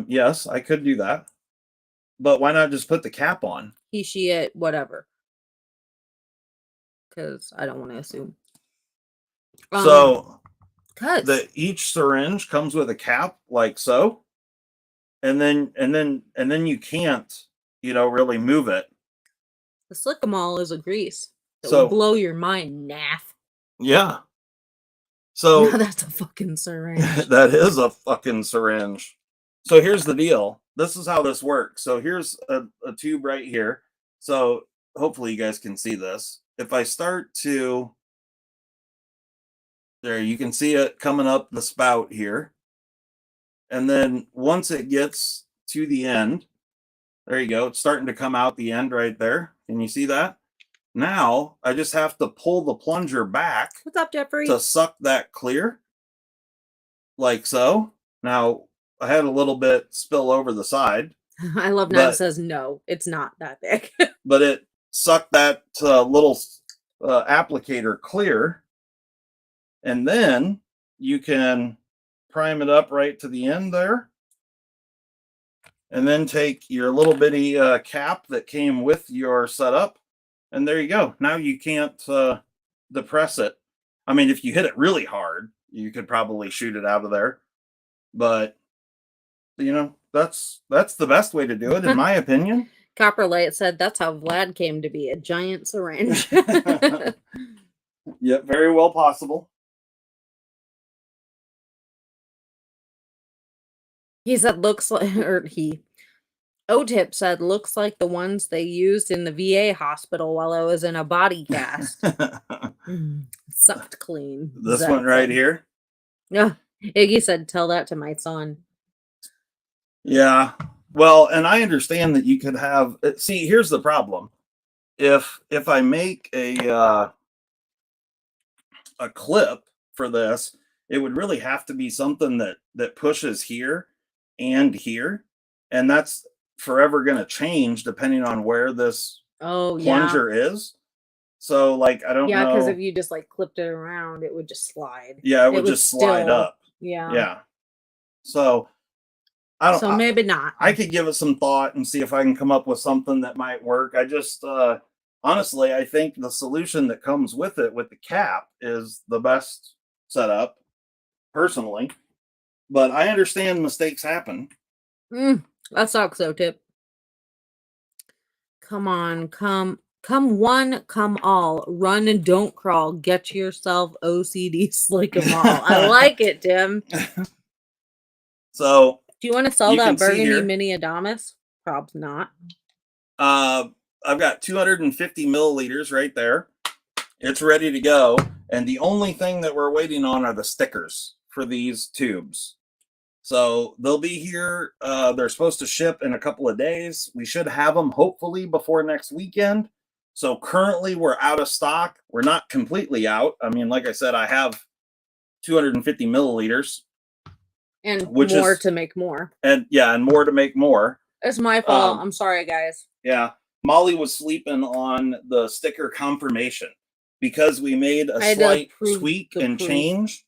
Yes, I could do that. But why not just put the cap on? He, she, it, whatever. Because I don't want to assume. So because each syringe comes with a cap like so. And then you can't, really move it. the Slick'em-all is a grease that So- will blow your mind, naff. Yeah. So Now that's a fucking syringe. that is a fucking syringe. So here's the deal. This is how this works. So here's a tube right here. So hopefully you guys can see this. If I start to, there, you can see it coming up the spout here. And then once it gets to the end, there you go. It's starting to come out the end right there. Can you see that? Now I just have to pull the plunger back What's up, Jeffrey? to suck that clear, like so. Now I had a little bit spill over the side, I Love Knives says no, it's not that big. but it sucked that little applicator clear, and then you can prime it up right to the end there, and then take your little bitty cap that came with your setup, and there you go. Now you can't depress it. I mean, if you hit it really hard, you could probably shoot it out of there, but that's the best way to do it, in my opinion. Copperlight said that's how Vlad came to be, a giant syringe. Yep, very well possible. He said looks like, or O-Tip said looks like the ones they used in the VA hospital while I was in a body cast. Sucked clean. This Zach one right said. here. Yeah. Iggy said, tell that to my son. Yeah. Well, and I understand that you could have, see, here's the problem. If I make a clip for this, it would really have to be something that pushes here and here, and that's forever going to change depending on where this plunger is. So like, I don't know. Yeah, because if you just like clipped it around, it would just slide. Yeah, it would just slide up. Yeah. Yeah. So I don't. So maybe not. I could give it some thought and see if I can come up with something that might work. I just honestly, I think the solution that comes with it, with the cap, is the best setup, personally. But I understand mistakes happen. That sucks, O-Tip. Come on, come one, come all. Run and don't crawl. Get yourself OCD Slick'em-all. I like it, Tim. So do you want to sell you that can see burgundy here- mini Adamas? Probs not. I've got 250 milliliters right there. It's ready to go. And the only thing that we're waiting on are the stickers for these tubes. So they'll be here. They're supposed to ship in a couple of days. We should have them hopefully before next weekend. So currently we're out of stock. We're not completely out. I mean, like I said, I have 250 milliliters. And more to make more. And yeah, and more to make more. It's my fault. I'm sorry, guys. Yeah. Molly was sleeping on the sticker confirmation because we made a slight tweak and change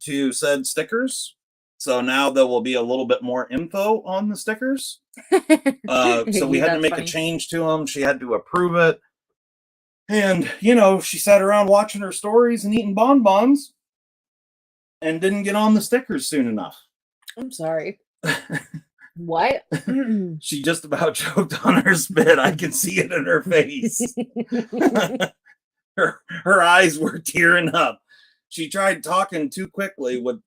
to said stickers. So now there will be a little bit more info on the stickers. So we had to make a change to them. She had to approve it. And, you know, she sat around watching her stories and eating bonbons and didn't get on the stickers soon enough. I'm sorry. What? She just about choked on her spit. I can see it in her face. her eyes were tearing up. She tried talking too quickly with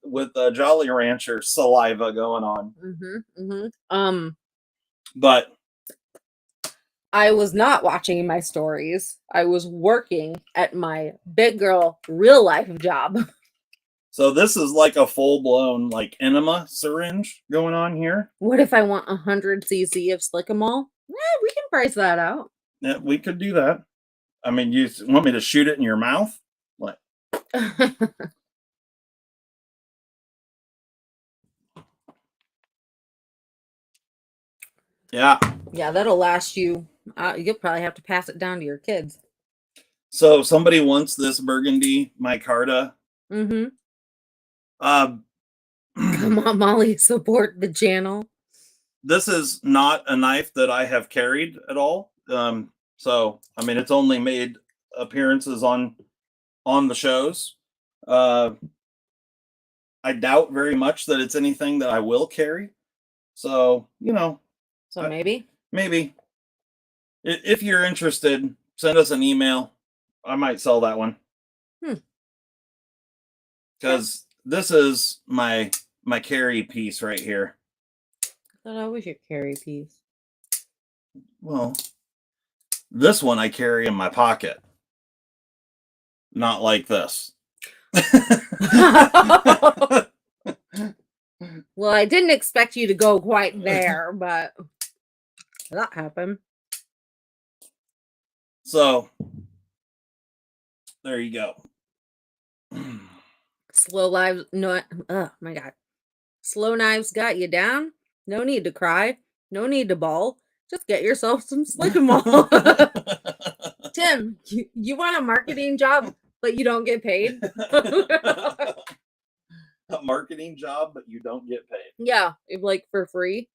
Jolly Rancher saliva going on. But I was not watching my stories. I was working at my big girl real life job. So this is like a full-blown like enema syringe going on here. What if I want 100 cc of Slick'emall? Yeah, we can price that out. Yeah, we could do that. I mean, you want me to shoot it in your mouth? What? Yeah. Yeah, that'll last you. You'll probably have to pass it down to your kids. So somebody wants this burgundy micarta. Come on, Molly, support the channel. This is not a knife that I have carried at all. So I mean, it's only made appearances on the shows. I doubt very much that it's anything that I will carry. So, you know. So maybe. If you're interested, send us an email. I might sell that one. Because this is my carry piece right here. I thought I was your carry piece. Well, this one I carry in my pocket. Not like this. Well, I didn't expect you to go quite there, but that happened. So, there you go. Slow lives, no, oh my God. Slow knives got you down. No need to cry. No need to bawl. Just get yourself some Slick'emall. Tim, you want a marketing job, but you don't get paid? A marketing job, but you don't get paid. Yeah, like for free.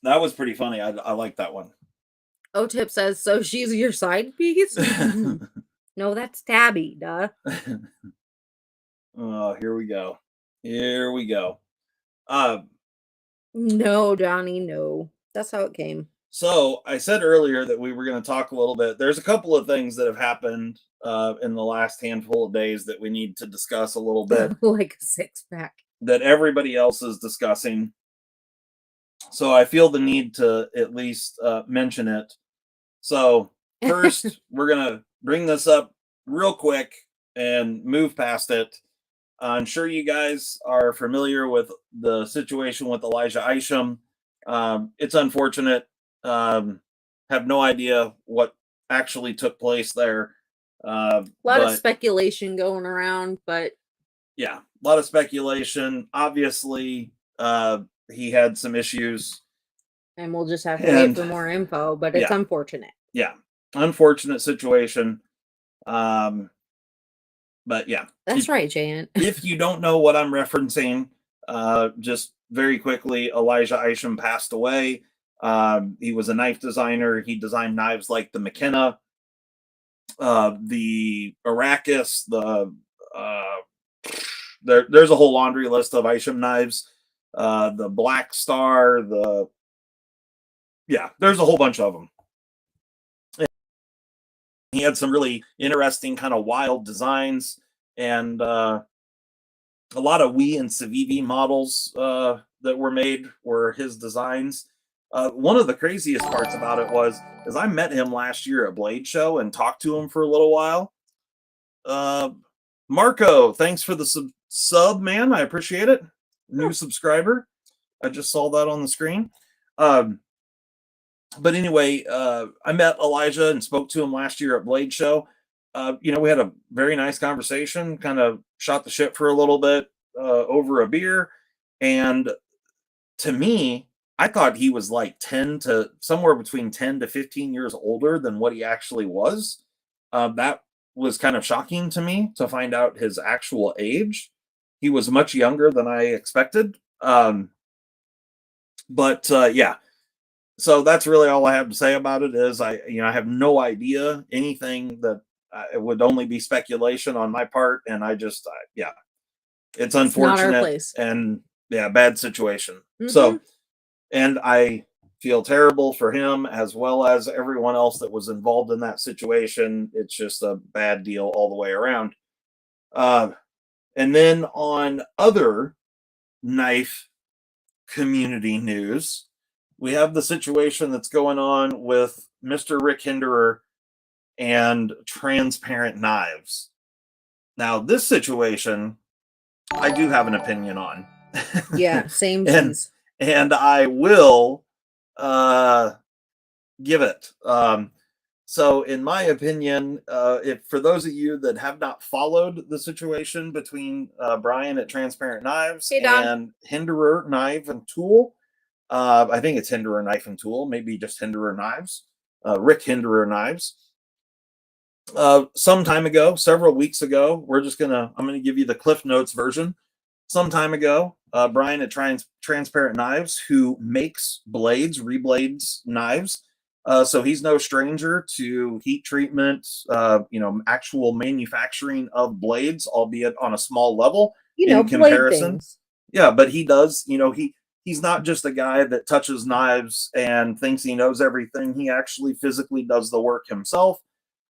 That was pretty funny. I like that one. O-Tip says, so she's your side piece? No, that's Tabby, duh. Oh, here we go. Here we go. No, Donnie, no. That's how it came. So I said earlier that we were going to talk a little bit. There's a couple of things that have happened in the last handful of days that we need to discuss a little bit. Like a six-pack. That everybody else is discussing. So I feel the need to at least mention it. So first, we're going to bring this up real quick and move past it. I'm sure you guys are familiar with the situation with Elijah Isham. It's unfortunate. Have no idea what actually took place there. A lot of speculation going around, but yeah, a lot of speculation. Obviously, he had some issues. And we'll just have to wait for more info, but it's unfortunate. Yeah, unfortunate situation. But yeah. That's right, Jan. If you don't know what I'm referencing, just very quickly, Elijah Isham passed away. He was a knife designer. He designed knives like the McKenna, the Arrakis, there's a whole laundry list of Isham knives, the Black Star, there's a whole bunch of them. He had some really interesting kind of wild designs, and a lot of Wii and Civivi models that were made were his designs. One of the craziest parts about it is I met him last year at Blade Show and talked to him for a little while. Uh, Marco, thanks for the sub, man. I appreciate it. New subscriber. I just saw that on the screen. But anyway, I met Elijah and spoke to him last year at Blade Show. We had a very nice conversation, kind of shot the shit for a little bit over a beer. And to me, I thought he was like 10 to somewhere between 10 to 15 years older than what he actually was. That was kind of shocking to me to find out his actual age. He was much younger than I expected. Yeah, so that's really all I have to say about it. Is I have no idea anything that it would only be speculation on my part, and yeah, it's unfortunate. Not our place. And yeah, bad situation. So, and I feel terrible for him as well as everyone else that was involved in that situation. It's just a bad deal all the way around. And then on other knife community news, we have the situation that's going on with Mr. Rick Hinderer and Transparent Knives. Now, this situation, I do have an opinion on. Yeah, same. and I will give it. So, in my opinion, if for those of you that have not followed the situation between Brian at Transparent Knives and Hinderer Knife and Tool, I think it's Hinderer Knife and Tool, maybe just Hinderer Knives, Rick Hinderer Knives. Some time ago, several weeks ago, I'm gonna give you the Cliff Notes version. Some time ago, Brian at Transparent Knives, who makes blades, reblades knives, so he's no stranger to heat treatment, actual manufacturing of blades, albeit on a small level in comparison. Yeah, but he does, he's not just a guy that touches knives and thinks he knows everything. He actually physically does the work himself.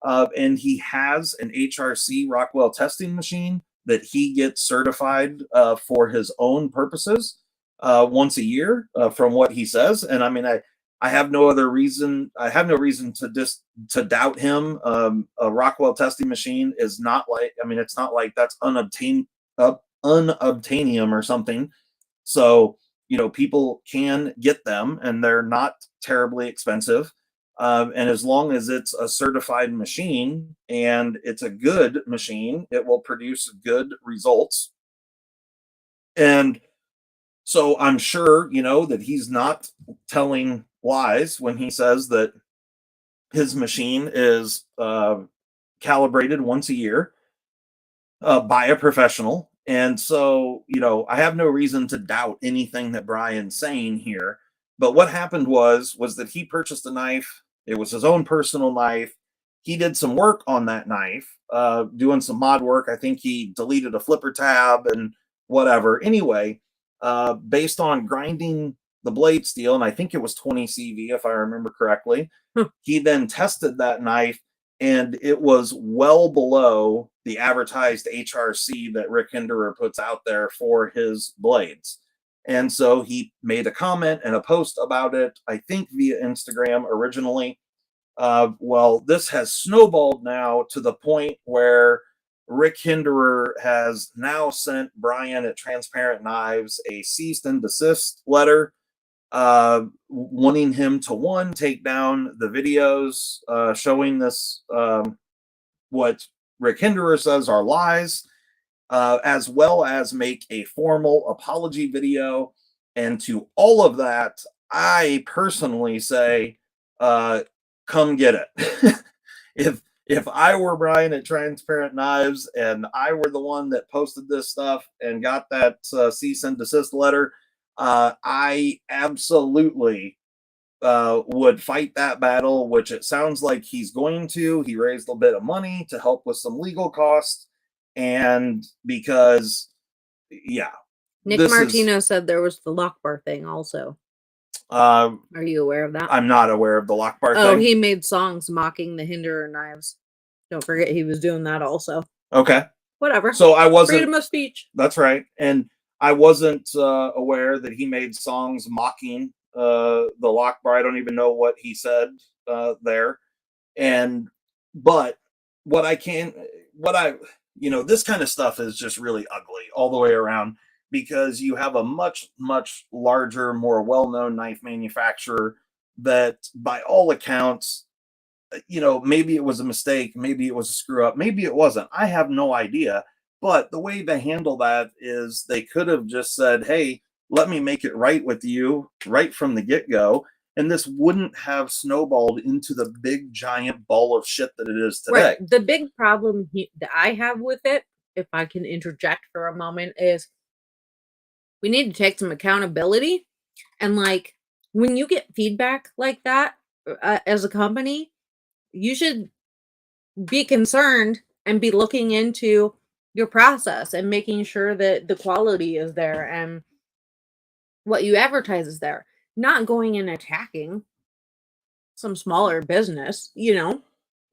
And he has an HRC Rockwell testing machine that he gets certified for his own purposes once a year, from what he says. And I mean, I have no other reason. I have no reason to doubt him. A Rockwell testing machine is not like, it's not like that's unobtainium or something. So, people can get them and they're not terribly expensive. And as long as it's a certified machine and it's a good machine, it will produce good results. And so I'm sure, that he's not telling lies when he says that his machine is calibrated once a year by a professional. And so, I have no reason to doubt anything that Brian's saying here. But what happened was that he purchased a knife. It was his own personal knife. He did some work on that knife, doing some mod work. I think he deleted a flipper tab and whatever. Anyway, based on grinding the blade steel, and I think it was 20 CV, if I remember correctly, he then tested that knife, and it was well below the advertised HRC that Rick Hinderer puts out there for his blades. And so he made a comment and a post about it, I think via Instagram originally. Well, this has snowballed now to the point where Rick Hinderer has now sent Brian at Transparent Knives a cease and desist letter, wanting him to take down the videos showing this, what Rick Hinderer says are lies, as well as make a formal apology video. And to all of that, I personally say, come get it. if I were Brian at Transparent Knives and I were the one that posted this stuff and got that cease and desist letter, I absolutely would fight that battle, which it sounds like he's going to. He raised a bit of money to help with some legal costs. And because, yeah. Nick Martino said there was the lock bar thing also. Are you aware of that? I'm not aware of the lock bar thing. Oh, he made songs mocking the Hinderer knives. Don't forget he was doing that also. Okay. Whatever. So I wasn't. Freedom of speech. That's right. And I wasn't aware that he made songs mocking the lock bar. I don't even know what he said there. And but what I can, what I, this kind of stuff is just really ugly all the way around, because you have a much larger, more well-known knife manufacturer that, by all accounts, maybe it was a mistake, maybe it was a screw up, maybe it wasn't. I have no idea. But the way they handle that is they could have just said, hey, let me make it right with you right from the get go. And this wouldn't have snowballed into the big giant ball of shit that it is today. Right. The big problem that I have with it, if I can interject for a moment, is we need to take some accountability. And like, when you get feedback like that as a company, you should be concerned and be looking into your process and making sure that the quality is there and what you advertise is there, not going and attacking some smaller business,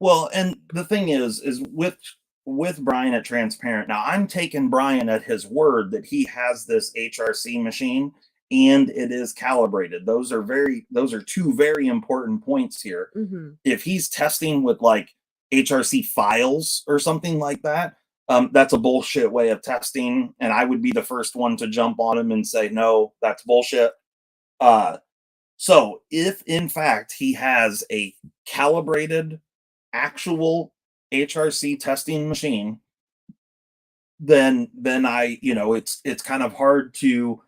Well, and the thing is with Brian at Transparent. Now, I'm taking Brian at his word that he has this HRC machine and it is calibrated. Those are two very important points here. Mm-hmm. If he's testing with like HRC files or something like that, that's a bullshit way of testing, and I would be the first one to jump on him and say, no, that's bullshit. So if in fact he has a calibrated actual HRC testing machine, then it's kind of hard to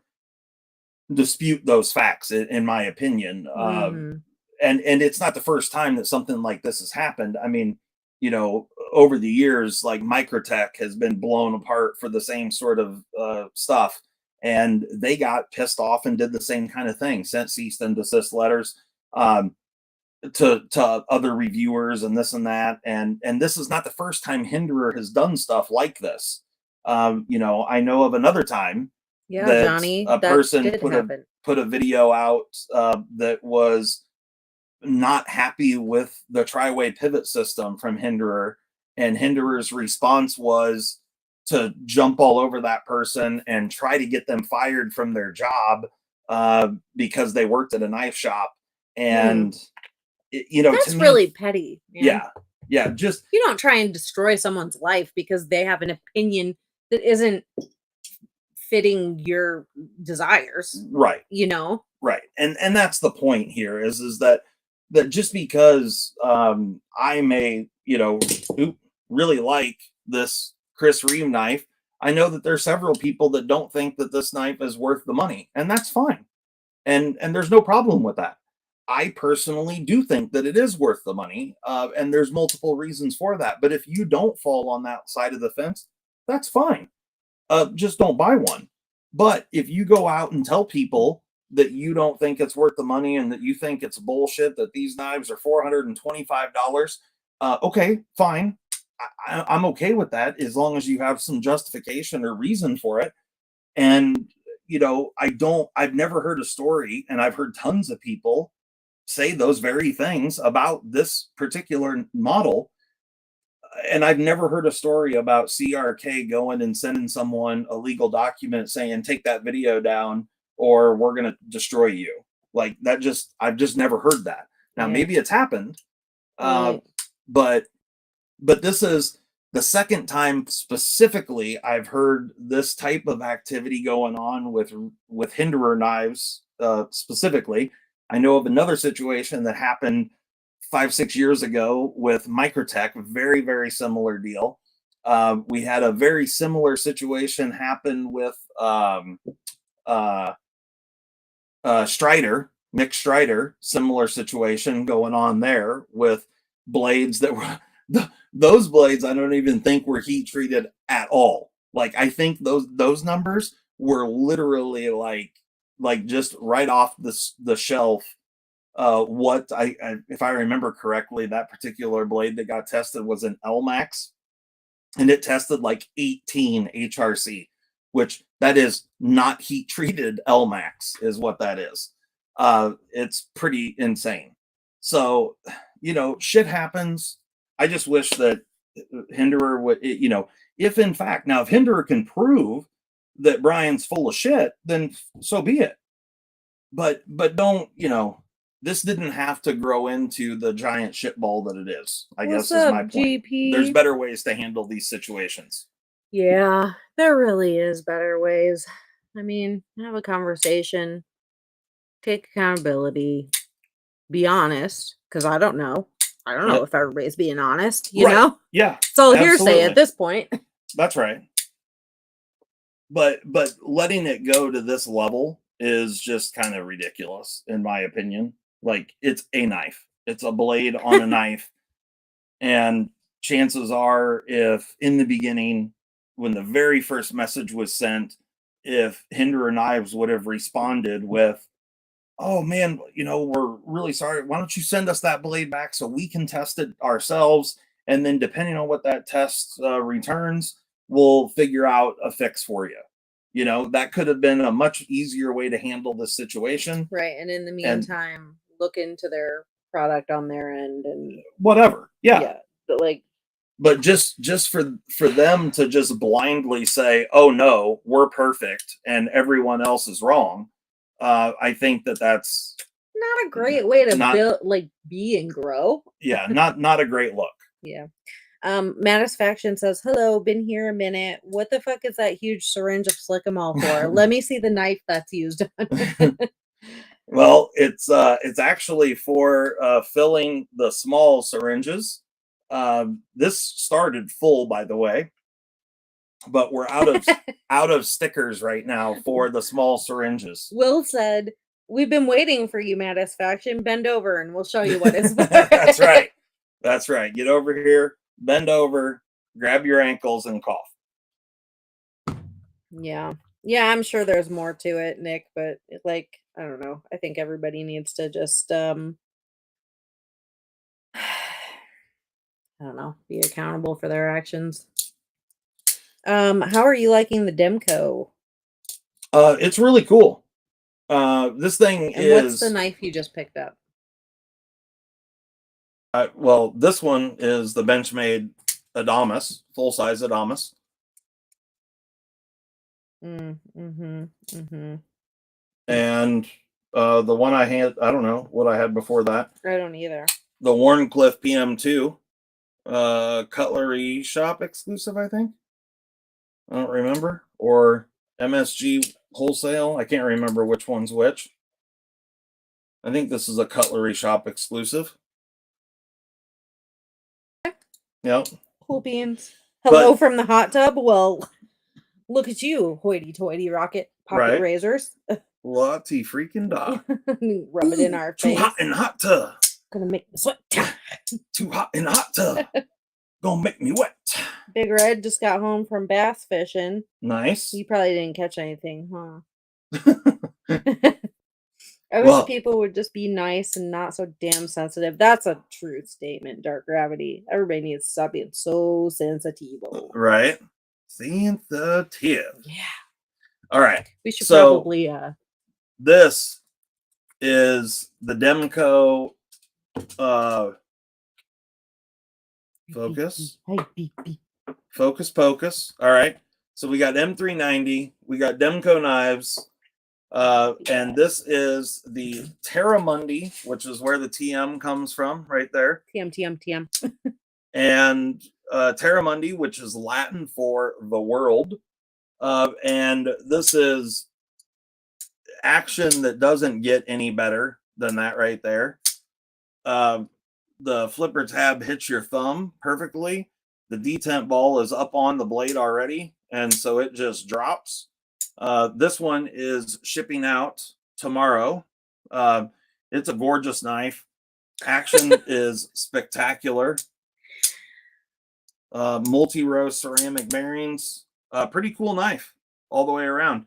dispute those facts, in my opinion. Mm-hmm. And it's not the first time that something like this has happened. I mean, over the years, like Microtech has been blown apart for the same sort of stuff, and they got pissed off and did the same kind of thing, sent cease and desist letters to other reviewers and this and that. And this is not the first time Hinderer has done stuff like this. I know of another time that Johnny, a that person did happen. put a video out that was not happy with the tri-way pivot system from Hinderer, and Hinderer's response was to jump all over that person and try to get them fired from their job because they worked at a knife shop. And that's to me, really petty, man. Yeah, just, you don't try and destroy someone's life because they have an opinion that isn't fitting your desires, right. Right. And that's the point here is that just because I may, really like this Chris Reeve knife, I know that there's several people that don't think that this knife is worth the money, and that's fine. And there's no problem with that. I personally do think that it is worth the money, and there's multiple reasons for that. But if you don't fall on that side of the fence, that's fine. Just don't buy one. But if you go out and tell people that you don't think it's worth the money and that you think it's bullshit, that these knives are $425, okay, fine. I'm okay with that as long as you have some justification or reason for it. And, I've never heard a story, and I've heard tons of people say those very things about this particular model. And I've never heard a story about CRK going and sending someone a legal document saying, take that video down or we're going to destroy you. Like that, I've just never heard that. Now, maybe it's happened, but this is the second time specifically I've heard this type of activity going on with Hinderer knives specifically. I know of another situation that happened 5-6 years ago with Microtech, very, very similar deal. We had a very similar situation happen with Strider, Mick Strider, similar situation going on there with blades that were those blades. I don't even think were heat treated at all. Like I think those numbers were literally like just right off the shelf. What I if I remember correctly, that particular blade that got tested was an LMAX, and it tested like 18 HRC, which that is not heat treated LMAX is what that is. It's pretty insane. So, shit happens. I just wish that Hinderer would, if in fact, now if Hinderer can prove that Brian's full of shit, then so be it. but don't, this didn't have to grow into the giant shitball that it is, I What's guess is up, my point. There's GP? better ways to handle these situations. Yeah, there really is better ways. I mean, have a conversation, take accountability, be honest, because I don't know. I don't know Yep. if everybody's being honest, Right. Yeah. It's all hearsay Absolutely. at this point. That's right. But letting it go to this level is just kind of ridiculous, in my opinion. Like, it's a knife. It's a blade on a knife. And chances are, if in the beginning, when the very first message was sent, if Hinderer Knives would have responded with, "Oh man, we're really sorry. Why don't you send us that blade back so we can test it ourselves? And then, depending on what that test returns, we'll figure out a fix for you." That could have been a much easier way to handle this situation. Right. And in the And meantime, look into their product on their end and whatever. Yeah. yeah, but like, But just for them to just blindly say, "Oh no, we're perfect and everyone else is wrong," I think that's not a great way to not, build, like, be and grow. yeah, not a great look. Yeah. Mattisfaction says, "Hello, been here a minute. What the fuck is that huge syringe of Slick'em for? Let me see the knife that's used on it." Well, it's actually for filling the small syringes. This started full, by the way, but we're out of stickers right now for the small syringes. Will said, "We've been waiting for you, Mattisfaction. Bend over and we'll show you what it's for." That's right. That's right. Get over here, bend over, grab your ankles, and cough. Yeah. Yeah, I'm sure there's more to it, Nick, but like, I don't know. I think everybody needs to just I don't know, be accountable for their actions. How are you liking the Demco? It's really cool. This thing And what's the is knife you just picked up? well, this one is the Benchmade Adamas, full size Adamas. And the one I had, I don't know what I had before that. I don't either. The Warncliffe PM2, cutlery shop exclusive, I think. I don't remember. Or MSG wholesale. I can't remember which one's which. I think this is a cutlery shop exclusive. Yep. Cool beans. Hello But from the hot tub. Well, look at you, hoity-toity rocket pocket right. razors. Lottie freaking da. Rub it in our Too face. hot in hot tub. Gonna make me sweat. Too hot in hot tub. Gonna make me wet. Big Red just got home from bass fishing. Nice. He probably didn't catch anything, huh? I wish people would just be nice and not so damn sensitive. That's a true statement, Dark Gravity. Everybody needs to stop being so sensitive. Right. Sensitive. Yeah. All right. We should probably this is the Demco focus. Focus Pocus. All right. So we got M390, we got Demco knives. And this is the Terramundi, which is where the TM comes from, right there. TM. And Terramundi, which is Latin for the world. And this is action that doesn't get any better than that right there. The flipper tab hits your thumb perfectly. The detent ball is up on the blade already, and so it just drops. This one is shipping out tomorrow. It's a gorgeous knife. Action is spectacular. Multi-row ceramic bearings. Pretty cool knife all the way around.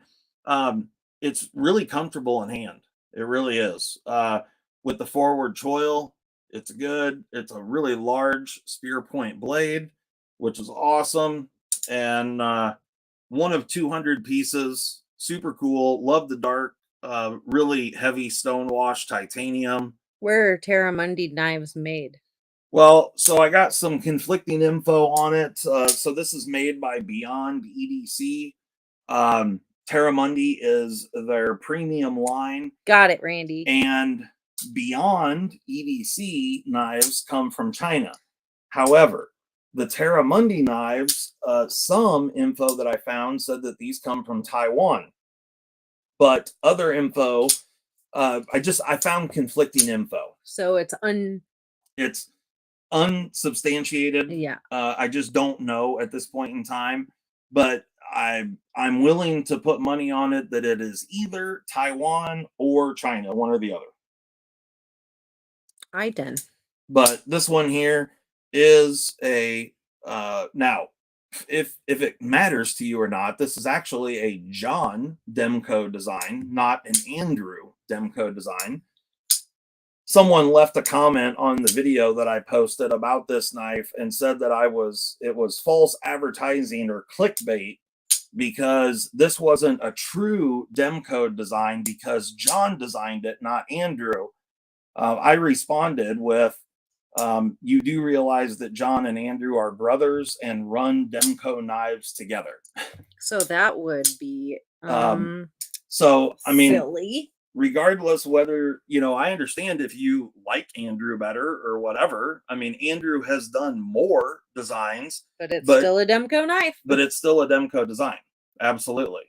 It's really comfortable in hand. It really is. With the forward choil, it's good. It's a really large spear point blade, which is awesome. And one of 200 pieces. Super cool. Love the dark, really heavy stonewash titanium. Where are Terramundi knives made? Well, so I got some conflicting info on it. So this is made by Beyond EDC. Terramundi is their premium line. Got it, Randy. And Beyond EDC knives come from China. However, the Terramundi knives, some info that I found said that these come from Taiwan. But other info, I found conflicting info. So it's unsubstantiated. Yeah. I just don't know at this point in time. But I'm willing to put money on it that it is either Taiwan or China, one or the other. But this one here is a now, if it matters to you or not, this is actually a John Demco design, not an Andrew Demco design. Someone left a comment on the video that I posted about this knife and said that it was false advertising or clickbait because this wasn't a true Demco design because John designed it, not Andrew. I responded with, you do realize that John and Andrew are brothers and run Demco knives together. So that would be so I mean, silly. Regardless whether, I understand if you like Andrew better or whatever. I mean, Andrew has done more designs, but it's still a Demco knife. But it's still a Demco design. Absolutely.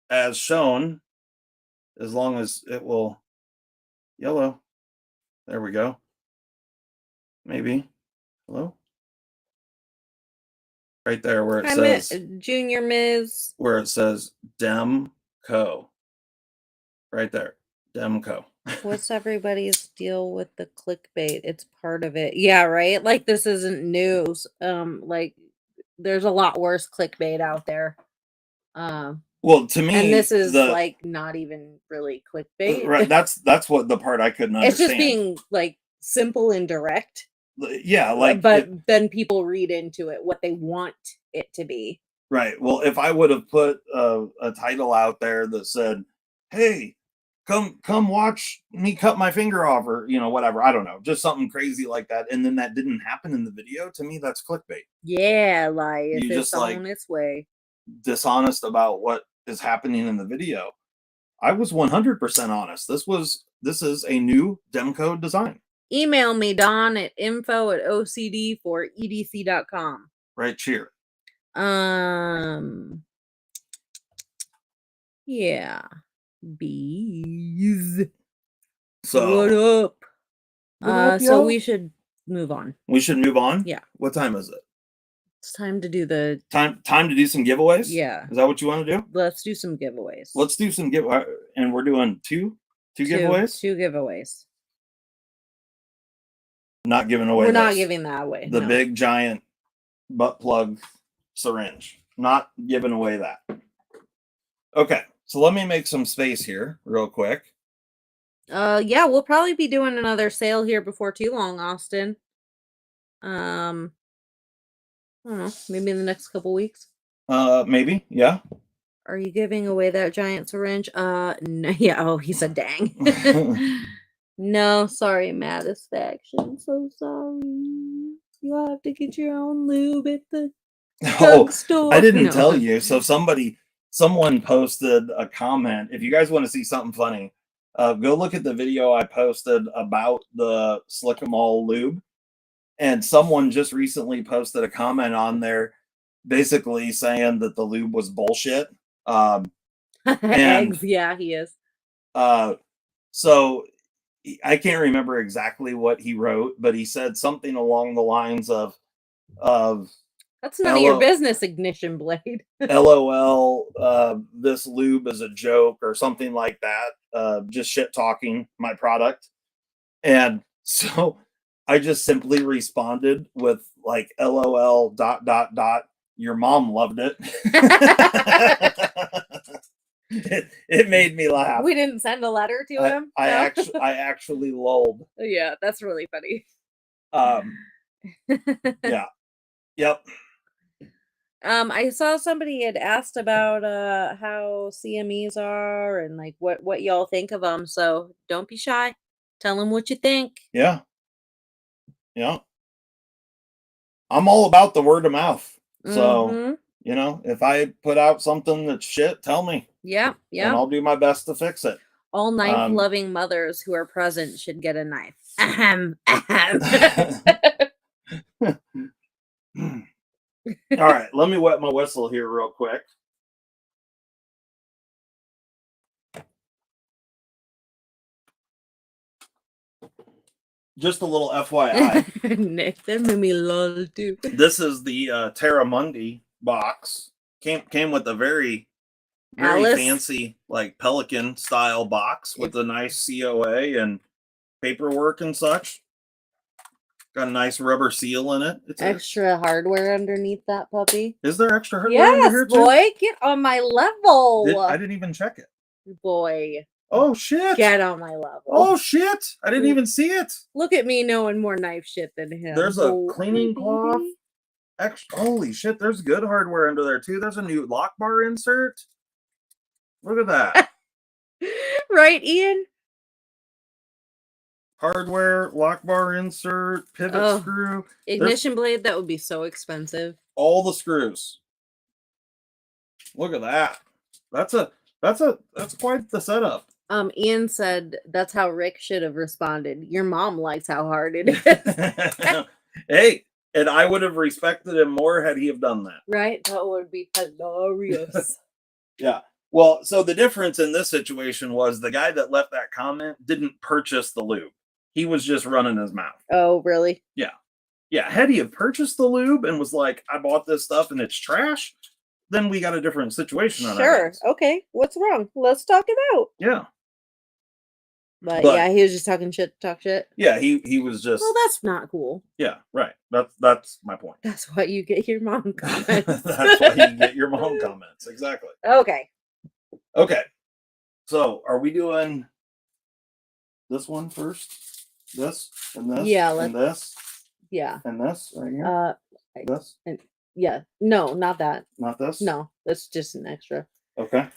As shown, as long as it will yellow. There we go. Maybe. Hello? Right there where it says Junior Ms. Where it says Demco. Right there. Demco. What's everybody's deal with the clickbait? It's part of it. Yeah, right? Like this isn't news. Like there's a lot worse clickbait out there. Well, to me, and this is like not even really clickbait. Right. That's what the part I couldn't understand. It's just being like simple and direct. Yeah, like then people read into it what they want it to be. Right. Well, if I would have put a title out there that said, "Hey, come watch me cut my finger off," or whatever, I don't know, just something crazy like that, and then that didn't happen in the video, to me that's clickbait. Yeah, like you it's just on its way. Dishonest about what is happening in the video. I was 100% honest. This is a new Demco design. Email me, Don, at info@ocd4edc.com. Right, cheer. Yeah. Bees. So what up? So we should move on. We should move on? Yeah. What time is it? It's time to do the time to do some giveaways? Yeah. Is that what you want to do? Let's do some giveaways. Let's do some giveaways. And we're doing two giveaways? Two giveaways. Not giving away. We're not giving that away. The big giant butt plug syringe. Not giving away that. Okay. So let me make some space here real quick. Yeah, we'll probably be doing another sale here before too long, Austin. I don't know, maybe in the next couple weeks. Maybe, yeah. Are you giving away that giant syringe? No, yeah. Oh, he said, "Dang." No, sorry, Mattisfaction. So sorry. You'll have to get your own lube at the drugstore. I didn't tell you. So someone posted a comment. If you guys want to see something funny, go look at the video I posted about the Slick 'em All lube. And someone just recently posted a comment on there basically saying that the lube was bullshit. Eggs, yeah, he is. So I can't remember exactly what he wrote, but he said something along the lines of that's none of your business, Ignition Blade. LOL, this lube is a joke or something like that. Just shit talking my product. And so I just simply responded with like LOL ... Your mom loved it. It made me laugh. We didn't send a letter to him. I actually lolled. Yeah, that's really funny. Yeah. Yep. I saw somebody had asked about how CMEs are and like what y'all think of them. So don't be shy. Tell them what you think. Yeah. Yeah. I'm all about the word of mouth. So You know, if I put out something that's shit, tell me, Yeah, and yeah. I'll do my best to fix it. All knife-loving mothers who are present should get a knife. Ahem, ahem. All right, let me wet my whistle here real quick. Just a little FYI. Nick, that made me lol too. This is the Terramundi box. Came with a very Alice? fancy, like Pelican style box with a nice COA and paperwork and such. Got a nice rubber seal in it. It's Extra hardware underneath that puppy. Is there extra hardware under here too? Boy, get on my level. I didn't even check it. Boy, Oh shit! get on my level. Oh shit! I didn't even see it. Look at me knowing more knife shit than him. There's a cleaning cloth. Holy shit! There's good hardware under there too. There's a new lock bar insert. Look at that. Right, Ian? Hardware, lock bar insert, pivot screw, ignition blade. That would be so expensive. All the screws. Look at that. That's quite the setup. Ian said that's how Rick should have responded. Your mom likes how hard it is. Hey, and I would have respected him more had he have done that. Right? That would be hilarious. Yeah. Well, so the difference in this situation was the guy that left that comment didn't purchase the lube. He was just running his mouth. Oh, really? Yeah. Yeah. Had he have purchased the lube and was like, I bought this stuff and it's trash, then we got a different situation on Sure. Okay. What's wrong? Let's talk it out. Yeah. But yeah, he was just talking shit to talk shit. Yeah, he was just. Well, that's not cool. Yeah, right. That's my point. That's why you get your mom comments. That's why you get your mom comments. Exactly. Okay. Okay. So are we doing this one first? This and this? Yeah. And this? Yeah. And this right here? This? And yeah. No, not that. Not this? No, that's just an extra. Okay.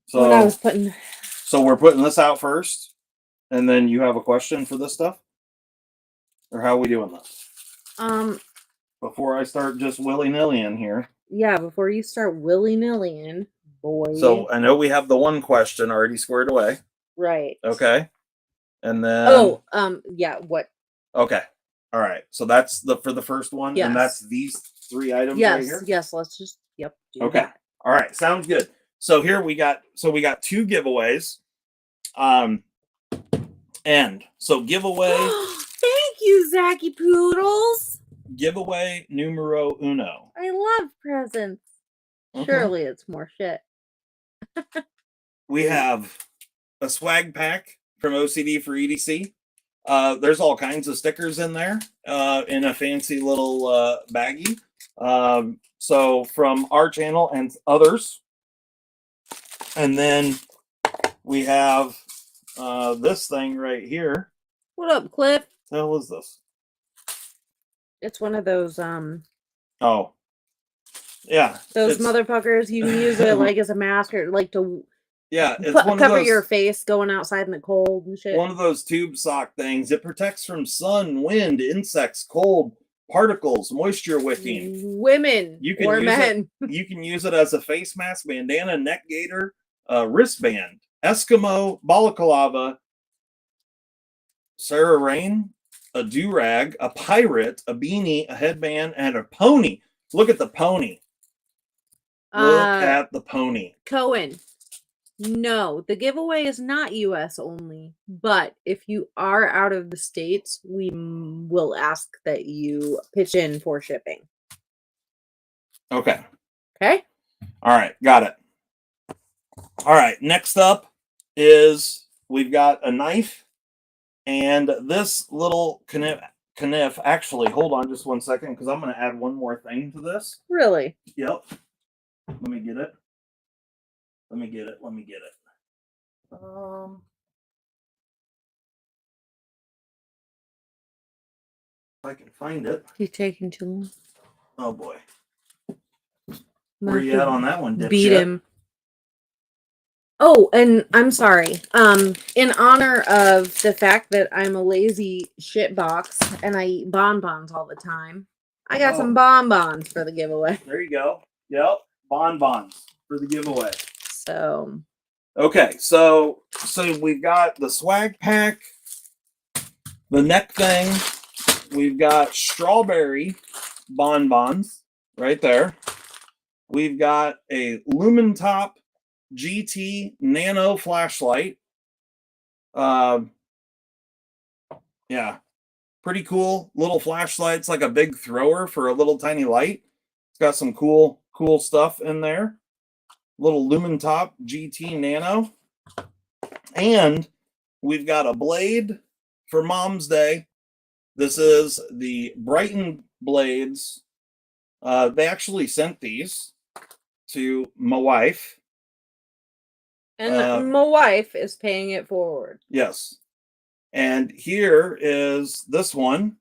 So when I was putting. So we're putting this out first, and then you have a question for this stuff, or how are we doing this? Before I start just willy-nilly in here. Yeah, before you start willy-nilly in, boy. So I know we have the one question already squared away. Right. Okay. And then. Yeah. What? Okay. All right. So that's for the first one, yes. And that's these 3 items yes, right here. Yes. Let's just. Yep. Okay. That. All right. Sounds good. So here we got 2 giveaways. And so giveaway. Thank you, Zachy Poodles. Giveaway numero uno. I love presents. Okay. Surely it's more shit. We have a swag pack from OCD for EDC. There's all kinds of stickers in there in a fancy little baggie. So from our channel and others. And then we have this thing right here. What up, Cliff? What the hell is this? It's one of those Oh. Yeah. Those motherfuckers you can use it like as a mask or like to cover your face going outside in the cold and shit. One of those tube sock things. It protects from sun, wind, insects, cold, particles, moisture wicking. Women or men. You can use it as a face mask, bandana, neck gaiter, wristband, Eskimo, balaclava, Sarah Rain, a do-rag, a pirate, a beanie, a headband, and a pony. Look at the pony. Look at the pony. Cohen. No, the giveaway is not US only, but if you are out of the States, we will ask that you pitch in for shipping. Okay. Okay. All right. Got it. All right. Next up is we've got a knife and this little kniff. Actually, hold on just one second because I'm going to add one more thing to this. Really? Yep. Let me get it. Let me get it. If I can find it. He's taking too long. Oh boy. Where you at on that one, dipshit? Beat him. Oh, and I'm sorry. In honor of the fact that I'm a lazy shitbox and I eat bonbons all the time, I got some bonbons for the giveaway. There you go. Yep, bonbons for the giveaway. So Okay, so we've got the swag pack, the neck thing. We've got strawberry bonbons right there. We've got a Lumen Top GT Nano flashlight. Yeah, pretty cool little flashlight. It's like a big thrower for a little tiny light. It's got some cool stuff in there. Little Lumen Top GT Nano. And we've got a blade for Mom's Day. This is the Brighton blades. They actually sent these to my wife. and my wife is paying it forward. Yes. And here is this one.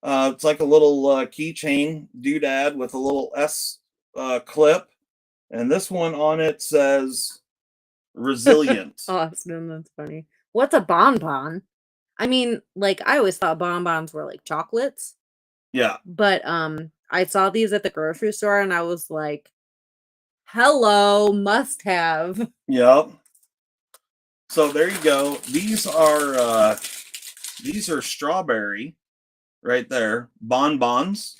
It's like a little keychain doodad with a little S clip. And this one on it says resilient. Awesome, that's funny. What's a bonbon? I mean, like I always thought bonbons were like chocolates, Yeah. but I saw these at the grocery store and I was like, "Hello, must have." Yep. So there you go. These are strawberry right there, bonbons.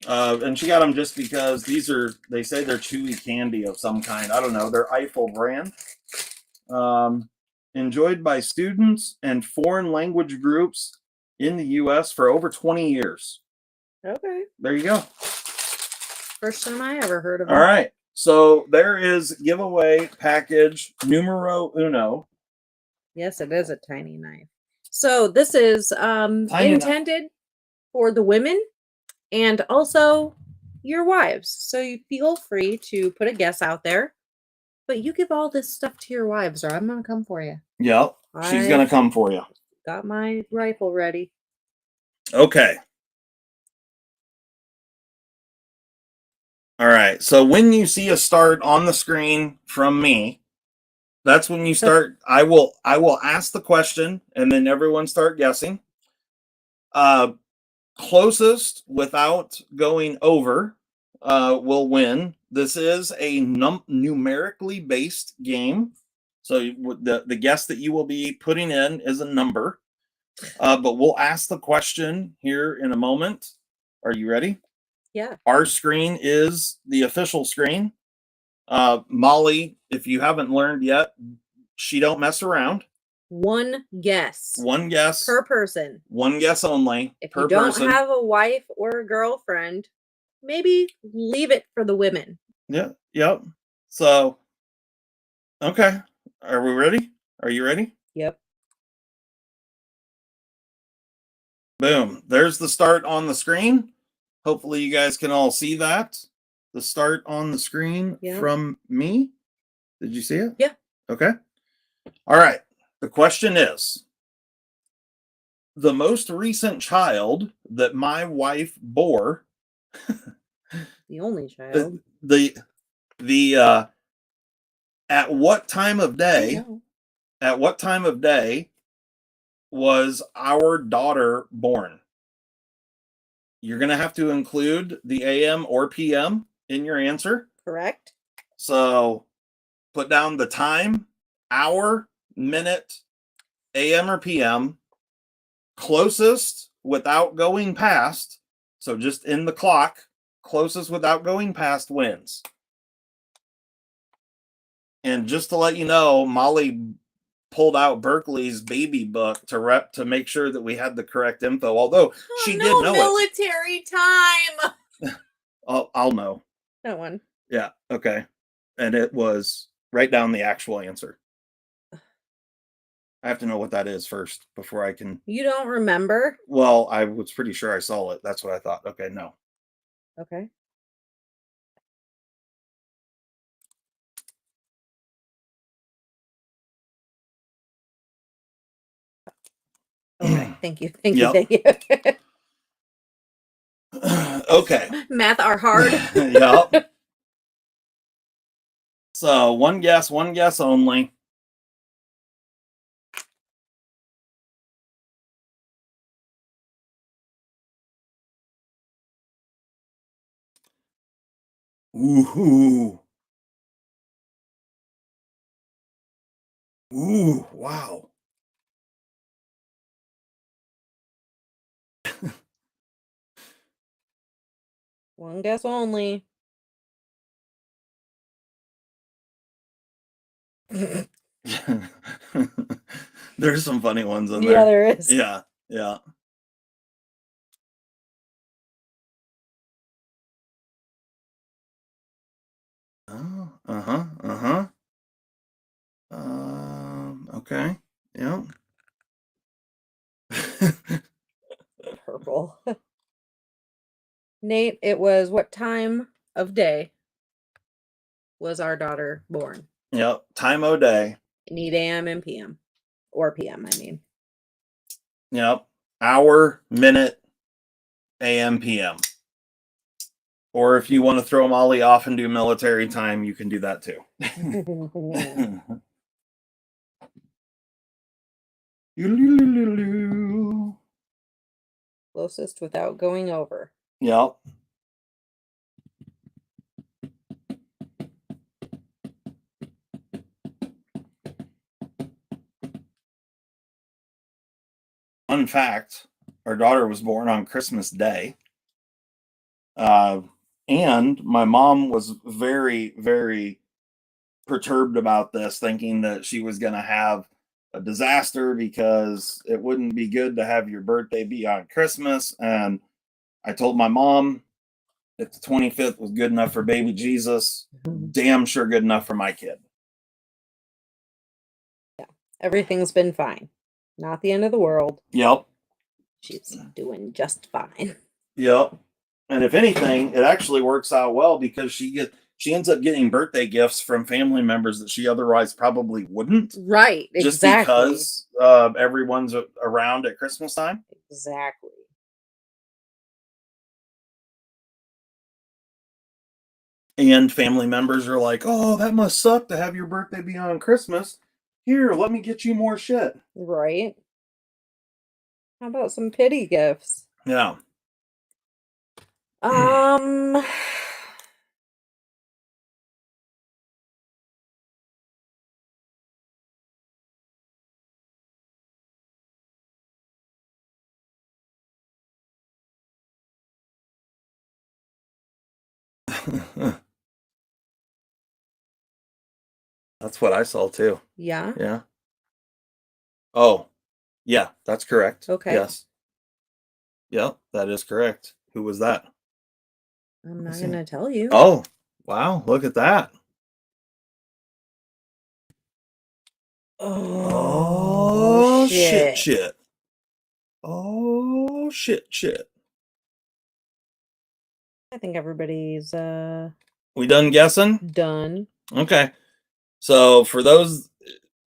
And she got them just because they say they're chewy candy of some kind. I don't know. They're Eiffel brand. Enjoyed by students and foreign language groups in the U.S. for over 20 years. Okay. There you go. First time I ever heard of All them. right. So there is giveaway package numero uno. Yes, it is a tiny knife. So this is intended for the women and also your wives. So you feel free to put a guess out there. But you give all this stuff to your wives, or I'm gonna come for you. Yep. She's gonna come for you. Got my rifle ready. Okay. All right. So when you see a start on the screen from me, that's when you start. I will ask the question and then everyone start guessing. Closest without going over will win. This is a numerically based game. So the guess that you will be putting in is a number. But we'll ask the question here in a moment. Are you ready? Yeah. Our screen is the official screen. Molly, if you haven't learned yet, she don't mess around. One guess. One guess per person. One guess only. If per you don't person. have a wife or a girlfriend, maybe leave it for the women. Yeah. Yep. So, okay. Are we ready? Are you ready? Yep. Boom. There's the start on the screen. Hopefully you guys can all see that. The start on the screen from me. Did you see it? Yeah. Okay. All right. The question is, the most recent child that my wife bore. The only child. The at what time of day? At what time of day was our daughter born? You're going to have to include the AM or PM in your answer. Correct. So put down the time, hour, minute, AM or PM, closest without going past. So just in the clock, closest without going past wins. And just to let you know, Molly pulled out Berkeley's baby book to make sure that we had the correct info. Although she did know military time. I'll know. That one. Yeah. Okay. And it was write down the actual answer. I have to know what that is first before I can. You don't remember? Well, I was pretty sure I saw it. That's what I thought. Okay. No. Okay. Okay. Thank you. Thank you. Thank you. Okay. Math are hard. Yep. So one guess only. Ooh. Ooh, wow. One guess only. There's some funny ones in Yeah, there. there is. Yeah, yeah. Oh, uh-huh, uh-huh. Okay. Yeah. Purple. Nate, it was what time of day was our daughter born? Yep. Time o' day. Need AM and PM. Or PM, I mean. Yep. Hour, minute, AM, PM. Or if you want to throw Molly off and do military time, you can do that too. Closest without going over. Yep. Fun fact, our daughter was born on Christmas Day. And my mom was very, very perturbed about this, thinking that she was going to have a disaster because it wouldn't be good to have your birthday be on Christmas. And I told my mom if the 25th was good enough for baby Jesus, damn sure good enough for my kid. Yeah. Everything's been fine. Not the end of the world. Yep. She's doing just fine. Yep. And if anything, it actually works out well because she ends up getting birthday gifts from family members that she otherwise probably wouldn't. Right. Just Exactly. because everyone's around at Christmas time. Exactly. And family members are like, oh, that must suck to have your birthday be on Christmas. Here, let me get you more shit. Right. How about some pity gifts? Yeah. That's what I saw too. Yeah. Yeah. Oh, yeah, that's correct. Okay. Yes. Yep, that is correct. Who was that? I'm not going to tell you. Oh, wow. Look at that. Oh, shit. Shit. Oh, shit. I think everybody's We done guessing? done. Okay. So for those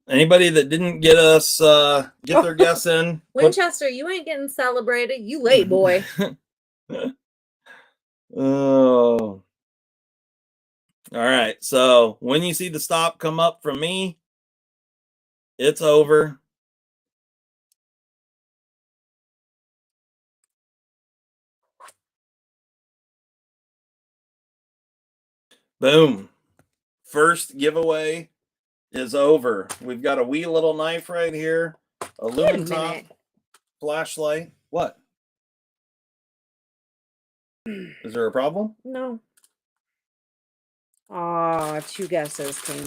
anybody that didn't get us get their guess in, Winchester, you ain't getting celebrated. You late, boy. Oh. All right. So when you see the stop come up from me, it's over. Boom. First giveaway is over. We've got a wee little knife right here, a lumen top flashlight. What? Is there a problem? No. Aw, 2 guesses came in.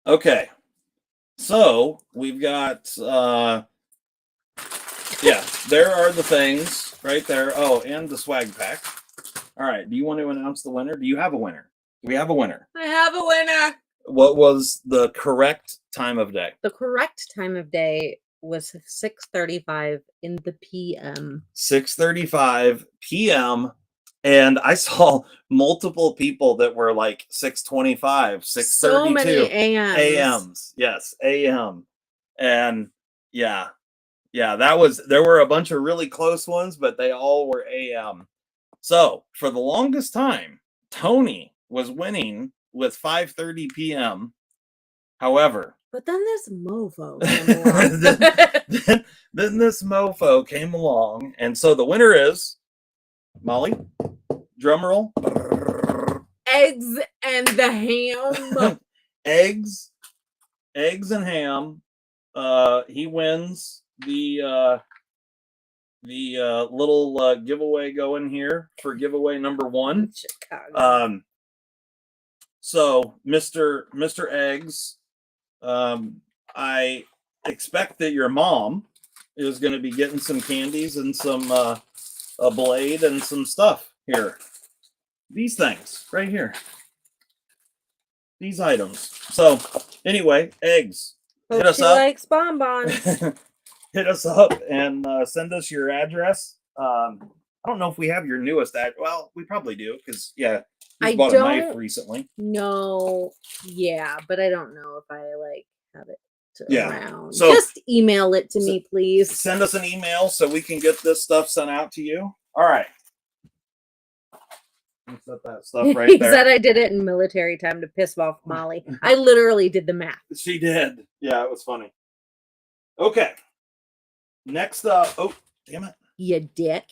Okay. So we've got yeah, there are the things right there. Oh, and the swag pack. All right. Do you want to announce the winner? Do you have a winner? Do we have a winner? I have a winner. What was the correct time of day? The correct time of day was 6:35 in the PM. 6:35 p.m. And I saw multiple people that were like 6:25, 6:32. So many AMs. AMs. Yes, AM. And yeah, there were a bunch of really close ones, but they all were AM. So for the longest time, Tony was winning with 5:30 p.m. However, But then this mofo came along. then this mofo came along, and so the winner is Molly. Drum roll. Eggs and the ham. eggs and ham. He wins the little giveaway going here for giveaway number 1. Chicago. So Mr. Eggs, I expect that your mom is going to be getting some candies and some a blade and some stuff here. These things right here. These items. So anyway, Eggs. Hope hit us she up. likes bonbons. Hit us up and send us your address. I don't know if we have your newest ad. Well, we probably do because you bought a knife recently. No, yeah, but I don't know if I have it around. So just email it to me, please. Send us an email so we can get this stuff sent out to you. All right. Set that stuff right He there. said I did it in military time to piss off Molly. I literally did the math. She did. Yeah, it was funny. Okay. Next up. Oh, damn it. You dick.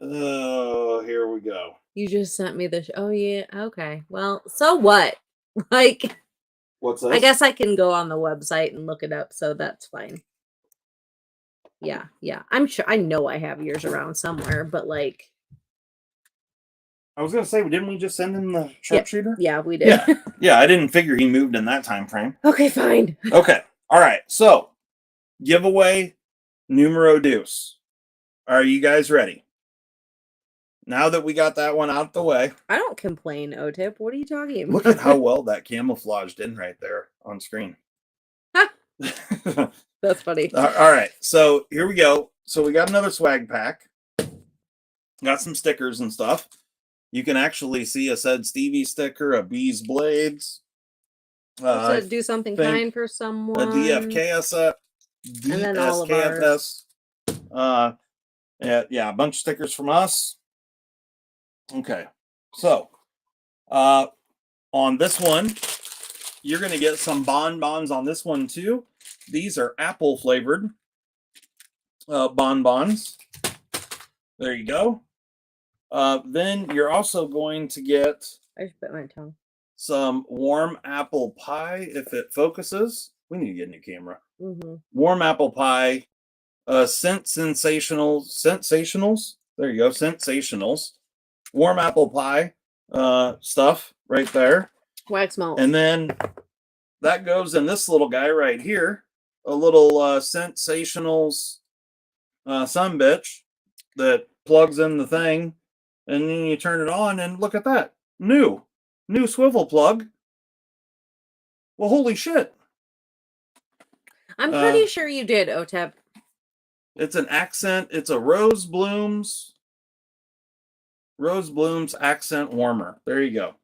Oh, here we go. You just sent me the. Oh yeah. Okay. Well, so what? What's this? I guess I can go on the website and look it up, so that's fine. Yeah. I'm sure. I know I have yours around somewhere, but I was gonna say, didn't we just send him the sharpshooter? Yeah, we did. Yeah. I didn't figure he moved in that time frame. Okay, fine. Okay. All right. So, giveaway numero dos. Are you guys ready? Now that we got that one out the way. I don't complain, OTIP. What are you talking about? Look at how well that camouflaged in right there on screen. That's funny. All right. So here we go. So we got another swag pack. Got some stickers and stuff. You can actually see a Said Stevie sticker, a Bees Blades. Do something kind for someone. A DFKS. And then all of ours. Yeah, a bunch of stickers from us. Okay. So, on this one, you're going to get some bonbons on this one too. These are apple flavored bonbons. There you go. Then you're also going to get I just bit my tongue. Some warm apple pie if it focuses. We need to get a new camera. Mm-hmm. Warm apple pie, sensationals. There you go, sensationals. Warm apple pie stuff right there. Wax melt. And then that goes in this little guy right here. A little sensationals sun bitch that plugs in the thing, and then you turn it on and look at that. New swivel plug. Well, holy shit. I'm pretty sure you did, OTEP. It's an accent. It's a Rose Blooms accent warmer. There you go.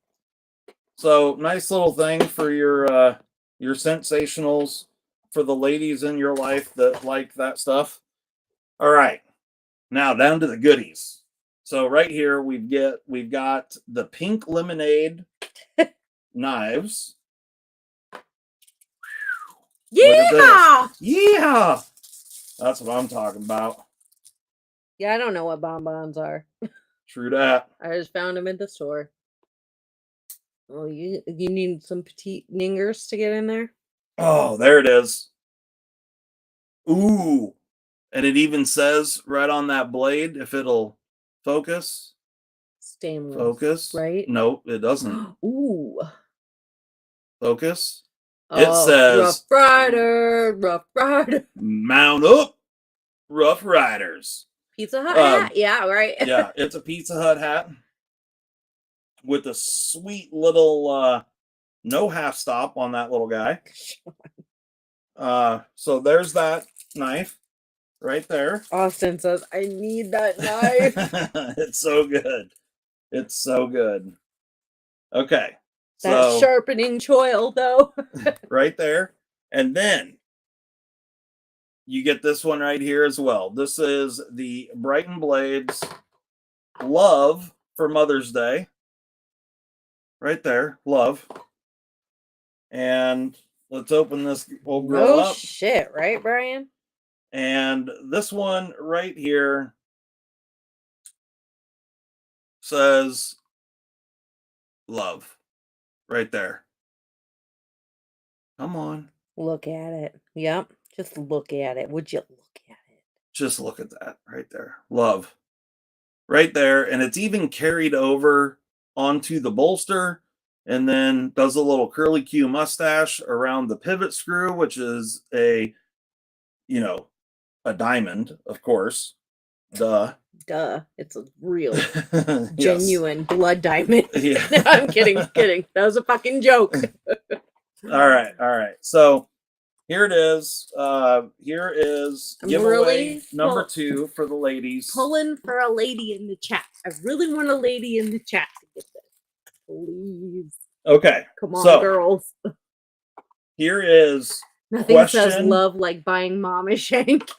So nice little thing for your sensationals, for the ladies in your life that like that stuff. All right, now down to the goodies. So right here we've got the pink lemonade knives. Yeah, yeah, that's what I'm talking about. Yeah, I don't know what bonbons are. True that. I just found them at the store. Oh, you need some petite ningers to get in there? Oh, there it is. Ooh. And it even says right on that blade if it'll focus. Stainless. Focus. Right? Nope, it doesn't. Ooh. Focus. It says Rough Rider. Mount up, Rough Riders. Pizza Hut hat? Yeah, right. Yeah, it's a Pizza Hut hat with a sweet little no half stop on that little guy. So there's that knife right there. Austin says, I need that knife. It's so good. It's so good. Okay. That sharpening choil, though. Right there. And then you get this one right here as well. This is the Brighton Blades Love for Mother's Day. Right there, love. And let's open this old girl No up. shit, right, Brian? And this one right here says love. Right there. Come on. Look at it. Yep. Just look at it. Would you look at it? Just look at that right there. Love. Right there. And it's even carried over onto the bolster, and then does a little curly Q mustache around the pivot screw, which is a diamond, of course. Duh. It's a real, Yes. genuine blood diamond. Yeah. No, I'm kidding. Kidding. That was a fucking joke. All right. So here it is. Here is I'm giveaway really number 2 for the ladies. Pulling for a lady in the chat. I really want a lady in the chat to get this. Please. Okay. Come on, So girls. here is Nothing says love like buying mom a shank.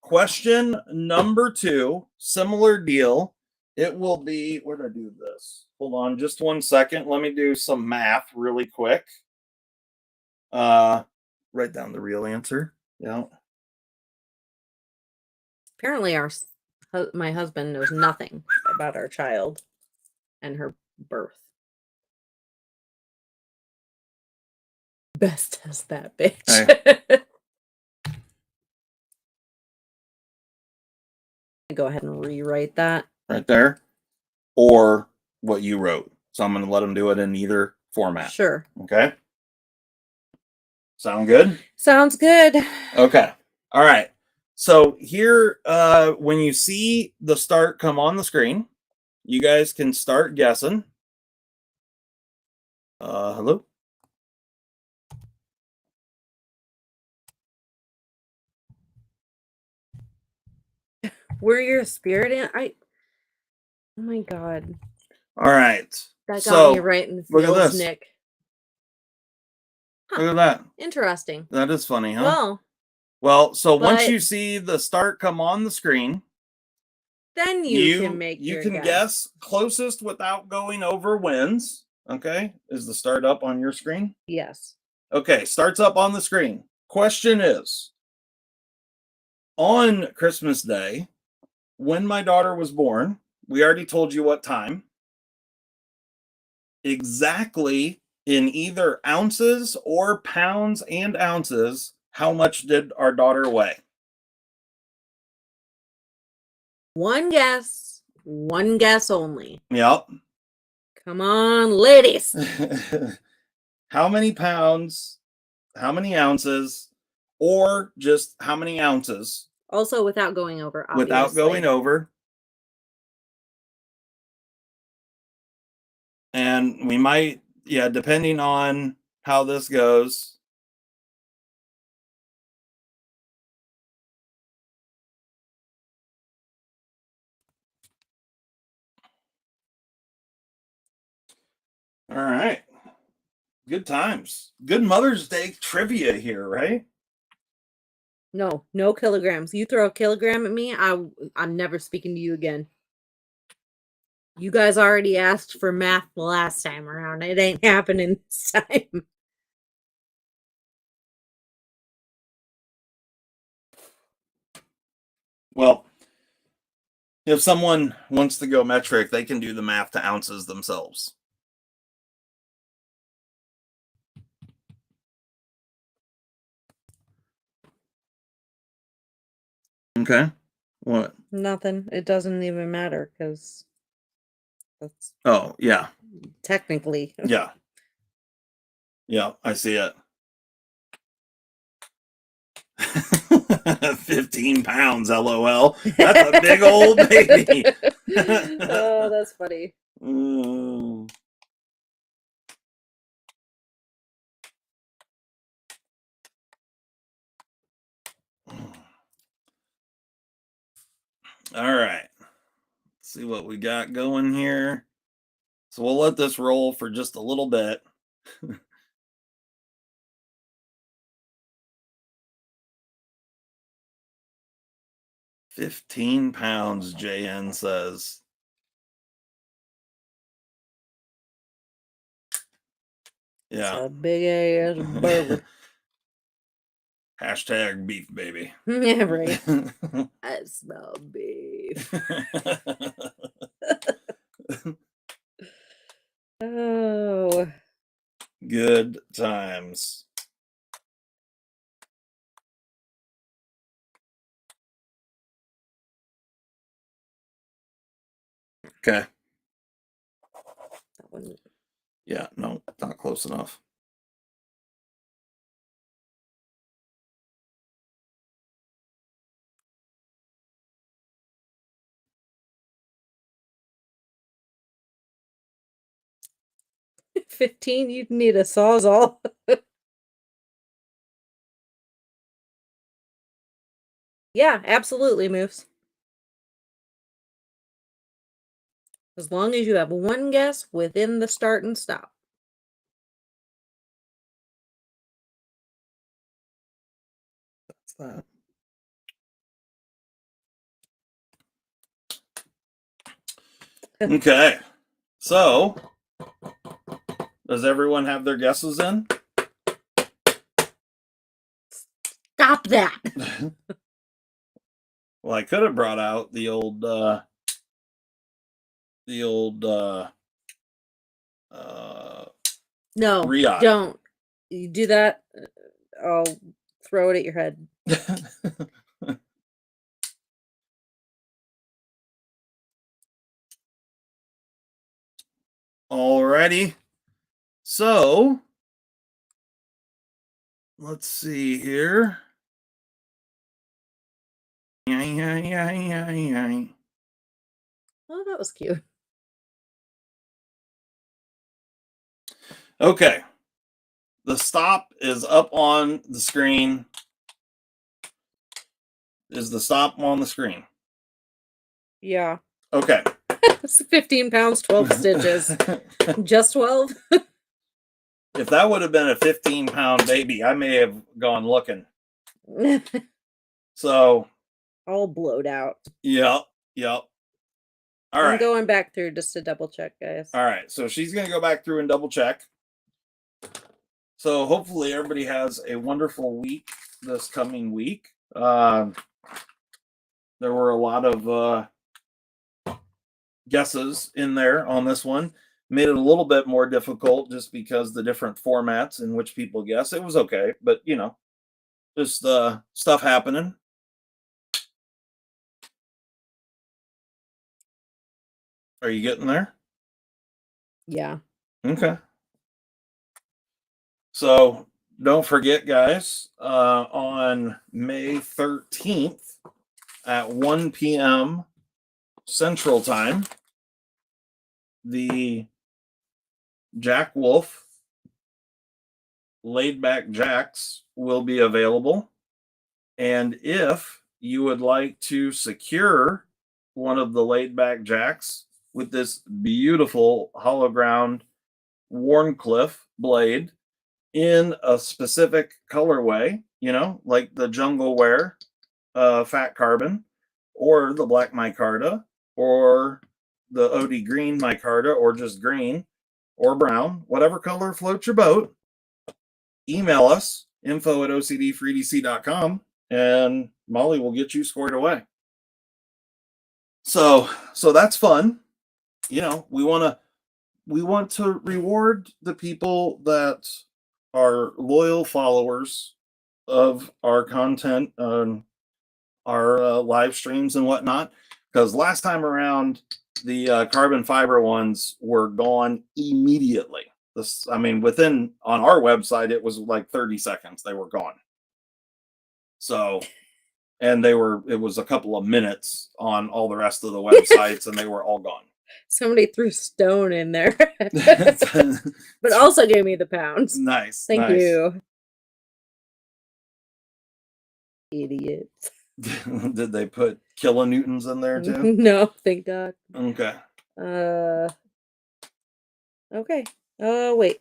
Question number 2, similar deal. It will be, where did I do this? Hold on just 1 second. Let me do some math really quick. Write down the real answer. Yeah. Apparently my husband knows nothing about our child and her birth. Best as that bitch. Hey. Go ahead and rewrite that. Right there. Or what you wrote. So I'm going to let them do it in either format. Sure. Okay. Sound good? Sounds good. Okay. All right. So here, when you see the start come on the screen, you guys can start guessing. Hello? Were you a spirit in? Oh my god. All right. That got me right in the feels, look at this. Nick. Huh. Look at that. Interesting. That is funny, huh? Well, so once you see the start come on the screen, then you can make you can guess closest without going over wins. Okay. Is the start up on your screen? Yes. Okay. Starts up on the screen. Question is, on Christmas Day, when my daughter was born, we already told you what time. Exactly in either ounces or pounds and ounces, how much did our daughter weigh? One guess only. Yep. Come on, ladies. How many pounds, how many ounces, or just how many ounces? Also without going over, obviously. Without going over. And we might, depending on how this goes. All right. Good times. Good Mother's Day trivia here, right? No kilograms. You throw a kilogram at me, I'm never speaking to you again. You guys already asked for math the last time around. It ain't happening this time. Well, if someone wants to go metric, they can do the math to ounces themselves. Okay. What? Nothing. It doesn't even matter because that's. Oh, yeah. Technically. Yeah. Yeah, I see it. 15 pounds, LOL. That's a big old baby. Oh, that's funny. All right. Let's see what we got going here. So we'll let this roll for just a little bit. 15 pounds, JN says. It's Yeah. a big ass burger. Hashtag beef baby. Yeah, right. I smell beef. Oh. Good times. Okay. That one. Yeah, no, not close enough. 15, you'd need a sawzall. Yeah, absolutely, Moose. As long as you have one guess within the start and stop. That's that. Okay. So, does everyone have their guesses in? Stop that. Well, I could have brought out the old uh No, Riot. don't. You do that, I'll throw it at your head. Alrighty. So, let's see here. Oh, that was cute. Okay. The stop is up on the screen. Is the stop on the screen? Yeah. Okay. It's 15 pounds, 12 stitches. Just 12? If that would have been a 15-pound baby, I may have gone looking. So, All blowed out. yep. All I'm right. going back through just to double check, guys. All right. So she's going to go back through and double check. So hopefully everybody has a wonderful week this coming week. There were a lot of guesses in there on this one. Made it a little bit more difficult just because the different formats in which people guess. It was okay, but just stuff happening. Are you getting there? Yeah. Okay. So don't forget, guys, on May 13th at 1 p.m. Central Time, the Jack Wolf Laid Back Jacks will be available. And if you would like to secure one of the Laid Back Jacks with this beautiful hollow ground Warncliffe blade in a specific colorway, like the Jungle Wear Fat Carbon or the Black Micarta or the OD Green Micarta or just green or brown, whatever color floats your boat, email us info@ocd4edc.com and Molly will get you squared away. So that's fun. We want to reward the people that are loyal followers of our content, our live streams and whatnot. Because last time around, the carbon fiber ones were gone immediately. Within on our website, it was like 30 seconds. They were gone. So, and it was a couple of minutes on all the rest of the websites, and they were all gone. Somebody threw stone in there, but also gave me the pounds. Nice. Thank you. Idiots. Did they put kilonewtons in there too? No, thank God. Okay. Okay. Wait.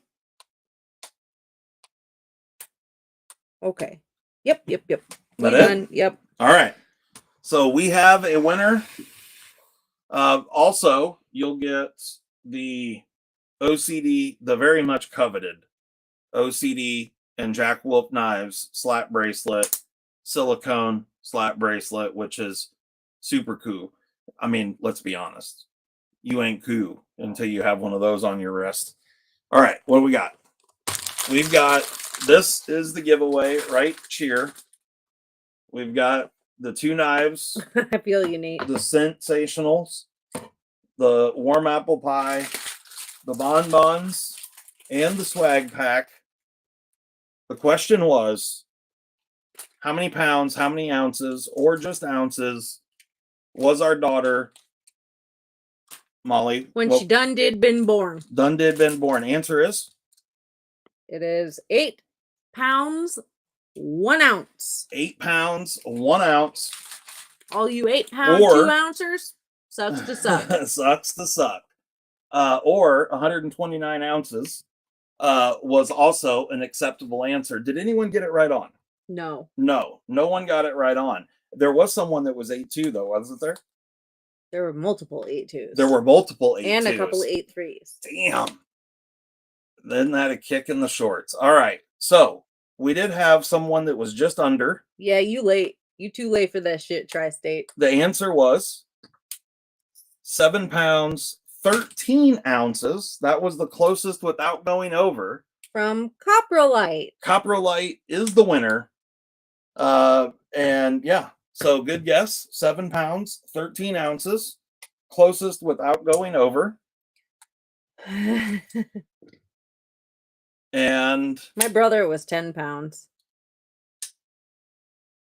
Okay. Yep. That done. it? Yep. All right. So we have a winner. Also, you'll get the OCD, the very much coveted OCD and Jack Wolf Knives slap bracelet, silicone slap bracelet, which is super cool. I mean, let's be honest. You ain't cool until you have one of those on your wrist. All right, what do we got? We've got, this is the giveaway, right? Cheer. We've got the 2 knives. I feel unique. The Sensationals, the warm apple pie, the bonbons, and the swag pack. The question was, how many pounds, how many ounces, or just ounces was our daughter, Molly, When she done did been born? Done did been born. Answer is? It is 8 pounds, 1 ounce. 8 pounds, 1 ounce. All you 8 pound, 2 ouncers, sucks to suck. Sucks to suck. Or 129 ounces was also an acceptable answer. Did anyone get it right on? No. No one got it right on. There was someone that was 8-2 though, wasn't there? There were multiple 8-2s. There were multiple 8-2s. And a couple 8-3s. Damn. Isn't that a kick in the shorts? All right. So we did have someone that was just under. Yeah, you late. You too late for that shit, Tri-State. The answer was 7 pounds, 13 ounces. That was the closest without going over. From Coprolite. Coprolite is the winner. And yeah, so good guess. 7 pounds, 13 ounces. Closest without going over. And my brother was 10 pounds.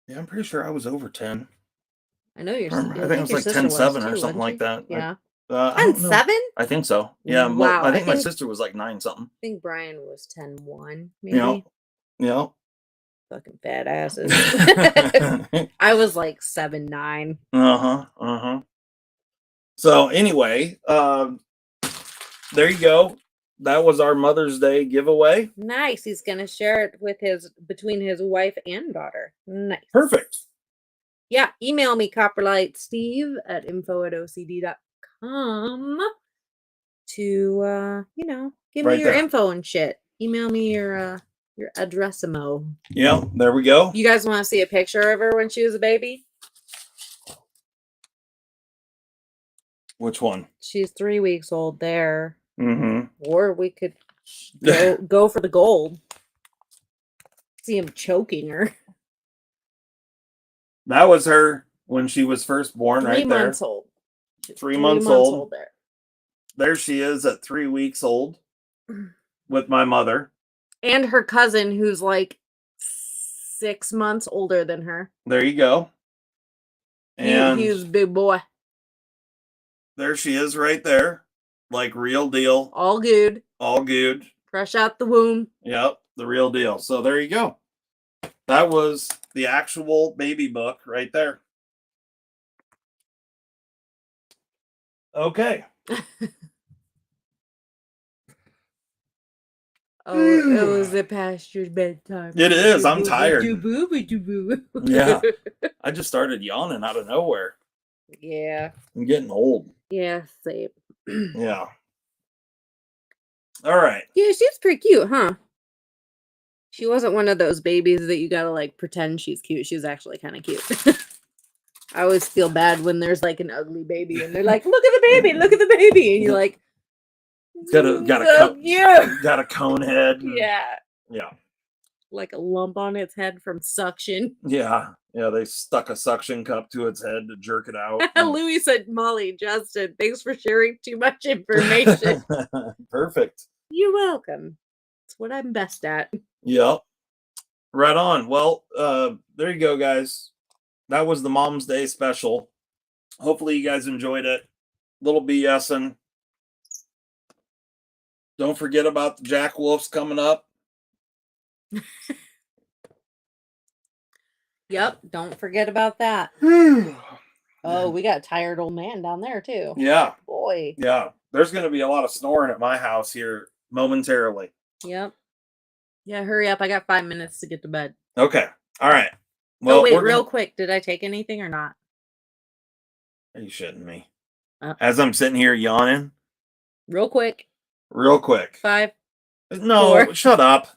Yeah, I'm pretty sure I was over 10. I know you're. I think it was like 10-7 or something like that. Yeah. 10-7? I think so. Yeah. Wow. I think my sister was like 9 something. I think Brian was 10-1, maybe. Yeah. Fucking fat asses. I was like 7-9. So anyway, there you go. That was our Mother's Day giveaway. Nice. He's gonna share it with between his wife and daughter. Nice. Perfect. Yeah. Email me copperlightsteve@info@ocd.com to give me your info and shit. Email me your addressimo. Yeah, there we go. You guys want to see a picture of her when she was a baby? Which one? She's 3 weeks old there. Mm-hmm. Or we could go for the gold. See him choking her. That was her when she was first born, right there. 3 months old. 3 months old. There she is at 3 weeks old with my mother. And her cousin, who's like 6 months older than her. There you go. And he was a big boy. There she is right there. Like real deal. All good. All good. Fresh out the womb. Yep, the real deal. So there you go. That was the actual baby book right there. Okay. Oh, it was the past your bedtime. It is. I'm tired. Yeah. I just started yawning out of nowhere. Yeah. I'm getting old. Yeah, same. Yeah. All right. Yeah, she's pretty cute, huh? She wasn't one of those babies that you gotta like pretend she's cute. She was actually kind of cute. I always feel bad when there's like an ugly baby and they're like, "Look at the baby, look at the baby," and you're like, got a cone head. Yeah. Yeah. Like a lump on its head from suction. Yeah. Yeah, they stuck a suction cup to its head to jerk it out. Louis said, "Molly, Justin, thanks for sharing too much information." Perfect. You're welcome. It's what I'm best at. Yep. Right on. Well, there you go, guys. That was the Mom's Day special. Hopefully you guys enjoyed it. Little BSing. Don't forget about the Jack Wolfs coming up. Yep, don't forget about that. Oh, we got a tired old man down there too. Yeah. Boy. Yeah. There's going to be a lot of snoring at my house here momentarily. Yep. Yeah, hurry up. I got 5 minutes to get to bed. Okay. All right. Well, wait, real quick. Did I take anything or not? Are you shitting me? Uh, As I'm sitting here yawning, real quick. real quick. 5, No, 4. shut up.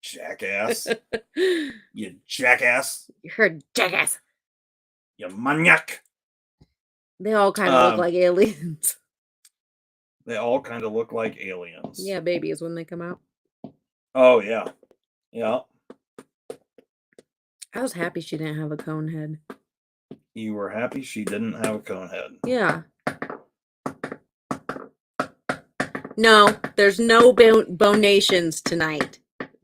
Jackass. You jackass. You're a jackass. You maniac. They all kind of look like aliens. They all kind of look like aliens. Yeah, babies when they come out. Oh, yeah. Yeah. I was happy she didn't have a cone head. You were happy she didn't have a cone head. Yeah. No, there's no bonations tonight,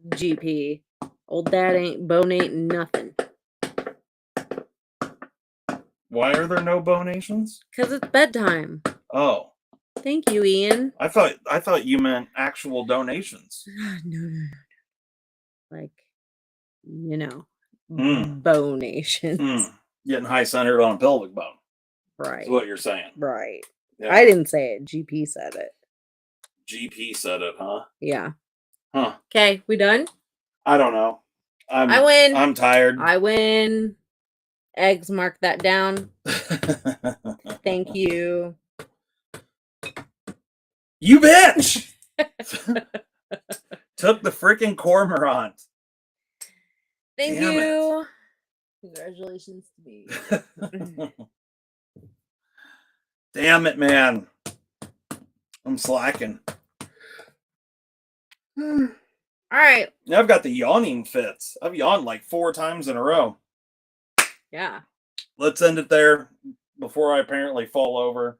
GP. Old dad ain't bonating nothing. Why are there no bonations? Because it's bedtime. Oh. Thank you, Ian. I thought you meant actual donations. No. Like, Mm. bonations. Mm. Getting high centered on a pelvic bone. Right. Is what you're saying. Right. Yeah. I didn't say it. GP said it. GP said it, huh? Yeah. Huh. Okay, we done? I don't know. I win. I'm tired. I win. Eggs, mark that down. Thank you. You bitch! Took the freaking cormorant. Thank Damn you. Congratulations to me. Damn it, man. I'm slacking. All right. Now I've got the yawning fits. I've yawned like 4 times in a row. Yeah. Let's end it there before I apparently fall over.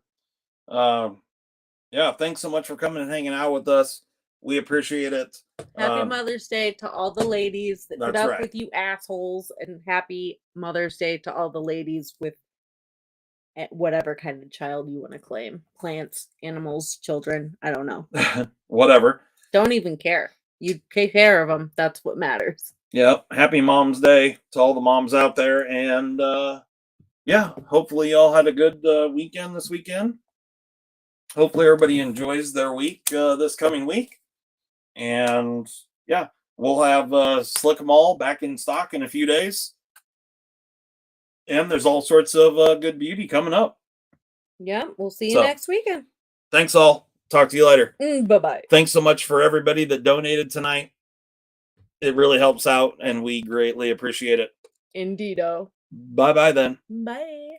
Yeah, thanks so much for coming and hanging out with us. We appreciate it. Happy Mother's Day to all the ladies that put up right. with you assholes, and happy Mother's Day to all the ladies with whatever kind of child you want to claim. Plants, animals, children. I don't know. Whatever. Don't even care. You take care of them. That's what matters. Yep. Happy Mom's Day to all the moms out there. And yeah, hopefully y'all had a good weekend this weekend. Hopefully everybody enjoys their week this coming week. And yeah, we'll have Slick 'em All back in stock in a few days. And there's all sorts of good beauty coming up. Yeah, we'll see you next weekend. Thanks all. Talk to you later. Bye-bye. Thanks so much for everybody that donated tonight. It really helps out, and we greatly appreciate it. Indeedo. Bye-bye then. Bye.